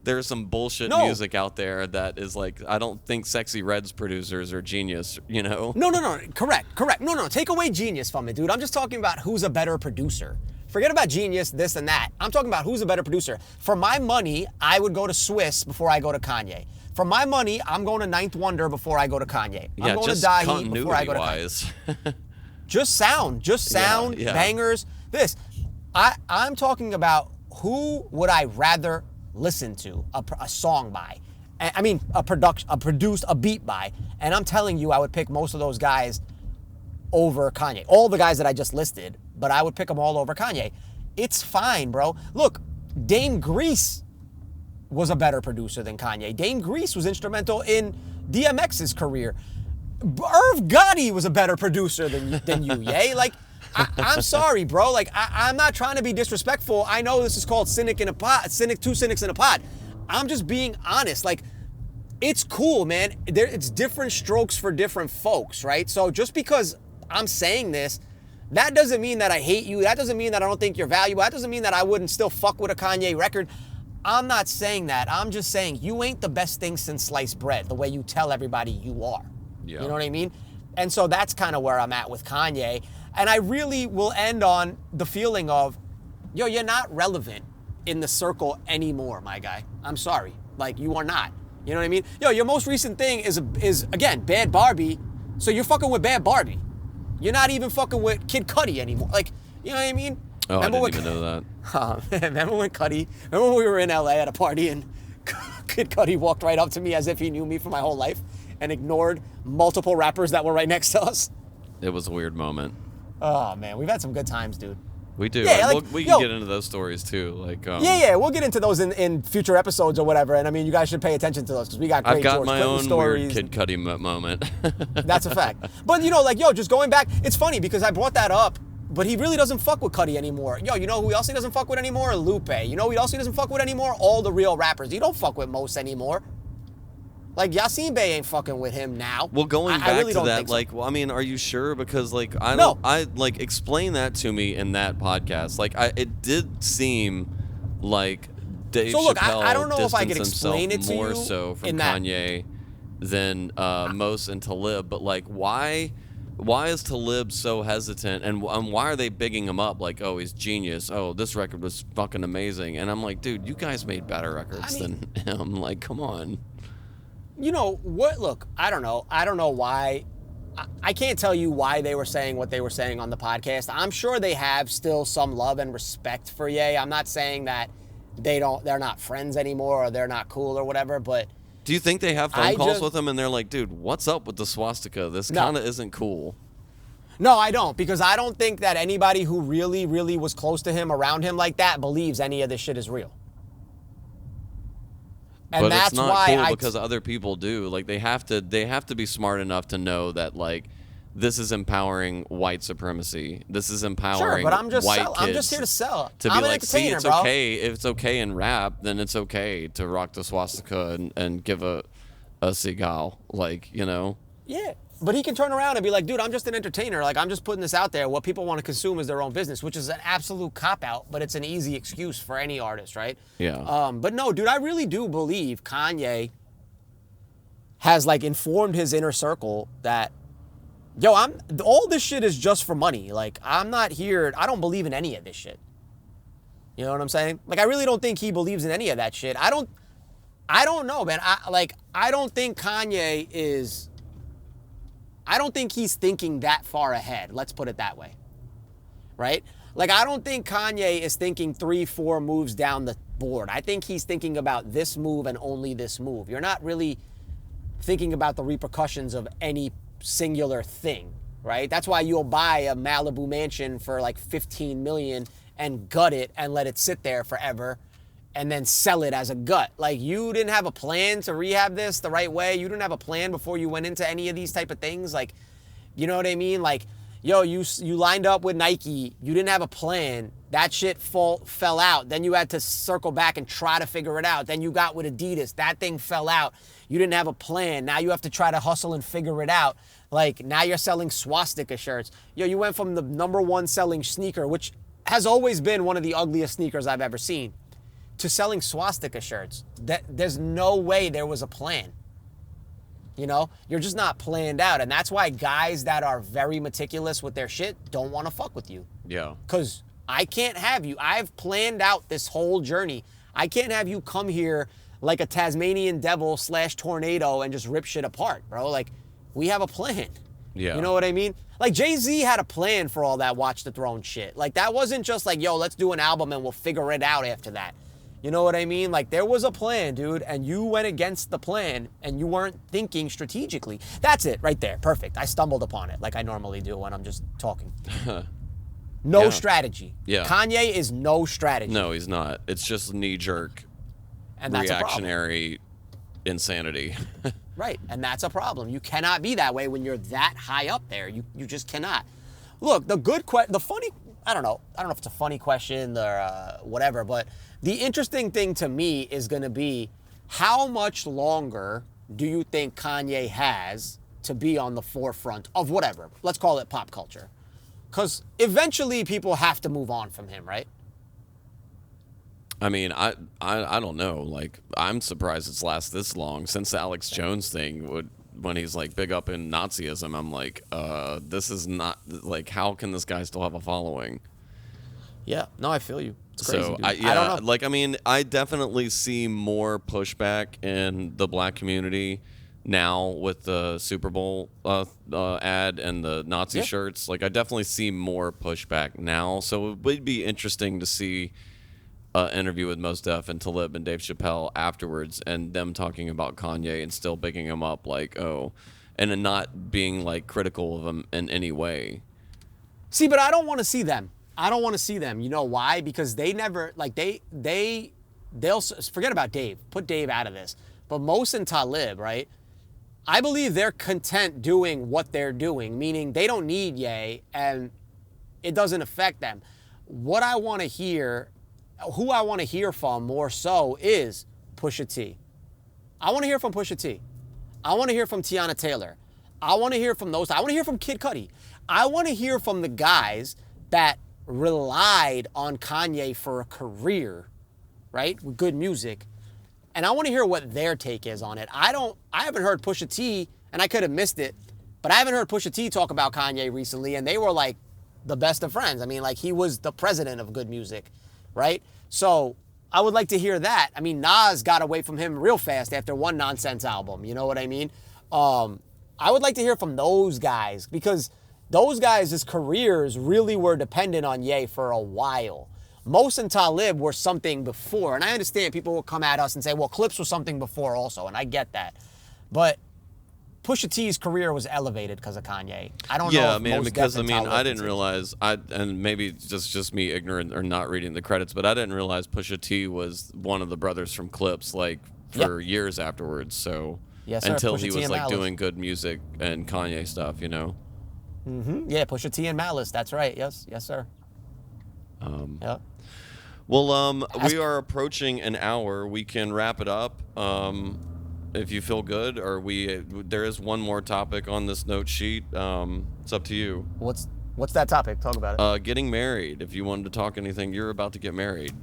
there's some bullshit music out there that is like, I don't think Sexy Red's producers are genius, you know? No. Correct. No. Take away genius from it, dude. I'm just talking about who's a better producer. Forget about genius, this and that. I'm talking about who's a better producer. For my money, I would go to Swiss before I go to Kanye. For my money, I'm going to Ninth Wonder before I go to Kanye. Yeah, I'm going just to Dahi before I go to Kanye. continuity-wise. Just sound, Yeah. bangers. I'm talking about who would I rather listen to a song by. I mean, a beat by. And I'm telling you, I would pick most of those guys over Kanye. All the guys that I just listed, but I would pick them all over Kanye. It's fine, bro. Look, Dame Grease was a better producer than Kanye. Dame Grease was instrumental in DMX's career. Irv Gotti was a better producer than you, yay? Like, I'm sorry, bro. Like, I'm not trying to be disrespectful. I know this is called Cynics in a Pod. I'm just being honest. Like, it's cool, man. It's different strokes for different folks, right? So just because I'm saying this, that doesn't mean that I hate you. That doesn't mean that I don't think you're valuable. That doesn't mean that I wouldn't still fuck with a Kanye record. I'm not saying that. I'm just saying you ain't the best thing since sliced bread, the way you tell everybody you are. Yeah. You know what I mean? And so that's kind of where I'm at with Kanye. And I really will end on the feeling of, yo, you're not relevant in the circle anymore, my guy. I'm sorry. Like, you are not. You know what I mean? Yo, your most recent thing is again, Bad Barbie. So you're fucking with Bad Barbie. You're not even fucking with Kid Cudi anymore. Like, you know what I mean? Oh, I didn't even know that. Remember when we were in LA at a party and Kid Cudi walked right up to me as if he knew me for my whole life and ignored multiple rappers that were right next to us? It was a weird moment. Oh, man, we've had some good times, dude. We do. Yeah, like, we can get into those stories too. Like, yeah, we'll get into those in future episodes or whatever. And I mean, you guys should pay attention to those because we got great I've got George my Clinton own stories. weird Kid Cudi moment. That's a fact. But you know, like, yo, just going back, it's funny because I brought that up, but he really doesn't fuck with Cudi anymore. Yo, you know who else he doesn't fuck with anymore? Lupe. You know who else he doesn't fuck with anymore? All the real rappers. He don't fuck with most anymore. Like, Yasin Bey ain't fucking with him now. Well, going I back really to don't that, think so. like, well, I mean, are you sure? Because, like, No. explain that to me in that podcast. Like, it did seem like Dave So, look, Chappelle I don't know if I could distanced explain himself it to more you so from in that- Kanye than Mos and Talib. But, like, why is Talib so hesitant? And why are they bigging him up? Like, oh, he's genius. Oh, this record was fucking amazing. And I'm like, dude, you guys made better records than him. Like, come on. You know what? Look, I don't know. I don't know why I can't tell you why they were saying what they were saying on the podcast. I'm sure they have still some love and respect for Ye. I'm not saying that they're not friends anymore or they're not cool or whatever, but Do you think they have phone calls with him and they're like, dude, what's up with the swastika? This kind of isn't cool. No, I don't, because I don't think that anybody who really, really was close to him, around him like that, believes any of this shit is real. And but that's it's not why cool because other people do. Like they have to be smart enough to know that like this is empowering white supremacy. This is empowering but I'm just white kids. I'm just here to sell. To I'm be an like, see, entertainer, it's bro. okay. If it's okay in rap, then it's okay to rock the swastika and give a seagull. Like, you know. Yeah. But he can turn around and be like, dude, I'm just an entertainer. Like, I'm just putting this out there. What people want to consume is their own business, which is an absolute cop-out, but it's an easy excuse for any artist, right? Yeah. But no, dude, I really do believe Kanye has, like, informed his inner circle that, yo, all this shit is just for money. Like, I'm not here. I don't believe in any of this shit. You know what I'm saying? Like, I really don't think he believes in any of that shit. I don't know, man. I don't think Kanye is... I don't think he's thinking that far ahead. Let's put it that way. Right? Like, I don't think Kanye is thinking 3-4 moves down the board. I think he's thinking about this move and only this move. You're not really thinking about the repercussions of any singular thing, right? That's why you'll buy a Malibu mansion for like $15 million and gut it and let it sit there forever and then sell it as a gut. Like, you didn't have a plan to rehab this the right way. You didn't have a plan before you went into any of these type of things. Like, you know what I mean? Like, yo, you lined up with Nike. You didn't have a plan. That shit fell out. Then you had to circle back and try to figure it out. Then you got with Adidas. That thing fell out. You didn't have a plan. Now you have to try to hustle and figure it out. Like, now you're selling swastika shirts. Yo, you went from the #1 selling sneaker, which has always been one of the ugliest sneakers I've ever seen, to selling swastika shirts. There's no way there was a plan. You know, you're just not planned out. And that's why guys that are very meticulous with their shit don't want to fuck with you. Yeah. Because I can't have you. I've planned out this whole journey. I can't have you come here like a Tasmanian devil / tornado and just rip shit apart, bro. Like, we have a plan. Yeah. You know what I mean? Like, Jay-Z had a plan for all that Watch the Throne shit. Like, that wasn't just like, yo, let's do an album and we'll figure it out after that. You know what I mean? Like, there was a plan, dude, and you went against the plan, and you weren't thinking strategically. That's it, right there. Perfect. I stumbled upon it, like I normally do when I'm just talking. No strategy. Yeah. Kanye is no strategy. No, he's not. It's just knee-jerk, And that's a problem. reactionary insanity. Right, and that's a problem. You cannot be that way when you're that high up there. You just cannot. Look, the funny, I don't know if it's a funny question or whatever, but the interesting thing to me is going to be, how much longer do you think Kanye has to be on the forefront of whatever? Let's call it pop culture. Because eventually people have to move on from him, right? I mean, I don't know. Like, I'm surprised it's lasted this long. Since the Alex Jones thing, when he's like big up in Nazism, I'm like, this is not, like, how can this guy still have a following? Yeah, no, I feel you. It's crazy, So, dude. I don't know. like, I mean, I definitely see more pushback in the black community now with the Super Bowl ad and the Nazi shirts. Like, I definitely see more pushback now. So it would be interesting to see an interview with Mos Def and Talib and Dave Chappelle afterwards, and them talking about Kanye and still picking him up, like, oh, and not being like critical of him in any way. See, but I don't want to see them. I don't want to see them. You know why? Because they never, like, they'll forget about Dave. Put Dave out of this. But Mos and Talib, right? I believe they're content doing what they're doing, meaning they don't need Ye, and it doesn't affect them. What I want to hear, who I want to hear from more so is Pusha T. I want to hear from Pusha T. I want to hear from Tiana Taylor. I want to hear from those. I want to hear from Kid Cudi. I want to hear from the guys that relied on Kanye for a career, right, with good music. And I want to hear what their take is on it. I haven't heard Pusha T, and I could have missed it, but I haven't heard Pusha T talk about Kanye recently, and they were like the best of friends. I mean, like, he was the president of good music, right? So I would like to hear that. I mean, Nas got away from him real fast after one Nonsense album, you know what I mean? I would like to hear from those guys because those guys' careers really were dependent on Ye for a while. Mos and Talib were something before, and I understand people will come at us and say, well, Clips was something before also, and I get that. But Pusha T's career was elevated because of Kanye. I don't know. Yeah, if man, Mos because Def and Talib I didn't could realize and maybe just me ignorant or not reading the credits, but I didn't realize Pusha T was one of the brothers from Clips like for years afterwards. So Yes, sir. until Pusha he T was and like Malice. doing good music and Kanye stuff, you know. Yeah, Pusha T and Malice. That's right. Yes, sir. Yep. Well, we are approaching an hour. We can wrap it up if you feel good, or there is one more topic on this note sheet. It's up to you. What's that topic? Talk about it. Getting married. If you wanted to talk anything, you're about to get married.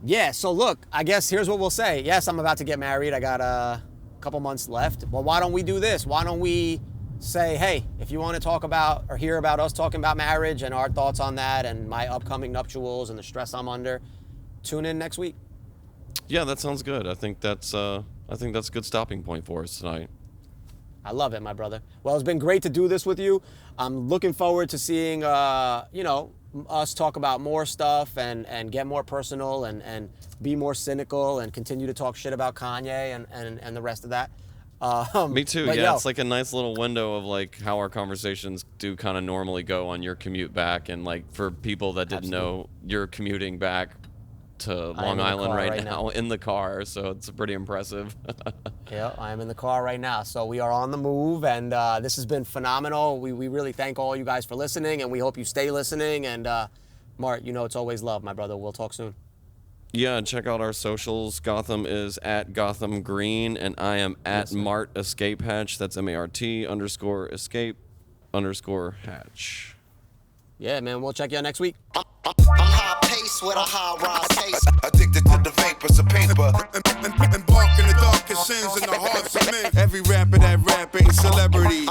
Yeah, so look, I guess here's what we'll say. Yes, I'm about to get married. I got a couple months left. Well, why don't we do this? Why don't we say, hey, if you want to talk about or hear about us talking about marriage and our thoughts on that and my upcoming nuptials and the stress I'm under, tune in next week. Yeah, that sounds good. I think that's a good stopping point for us tonight. I love it, my brother. Well, it's been great to do this with you. I'm looking forward to seeing, us talk about more stuff and get more personal and be more cynical and continue to talk shit about Kanye and the rest of that. Me too. But Yeah, it's like a nice little window of like how our conversations do kind of normally go on your commute back, and like for people that didn't know, you're commuting back to Long Island right now in the car, so it's pretty impressive. Yeah, I am in the car right now, so we are on the move, and this has been phenomenal. We really thank all you guys for listening, and we hope you stay listening. And Mart, it's always love, my brother. We'll talk soon. Yeah, and check out our socials. Gotham is at Gotham Green, and I am at Mart Escape Hatch. That's MART_escape_hatch. Yeah, man, we'll check you out next week. I'm high pace with a high rise taste. Addicted to the vapors of paper. Embark in the darkest sins in the hearts of men. Every rapper that rap ain't celebrity.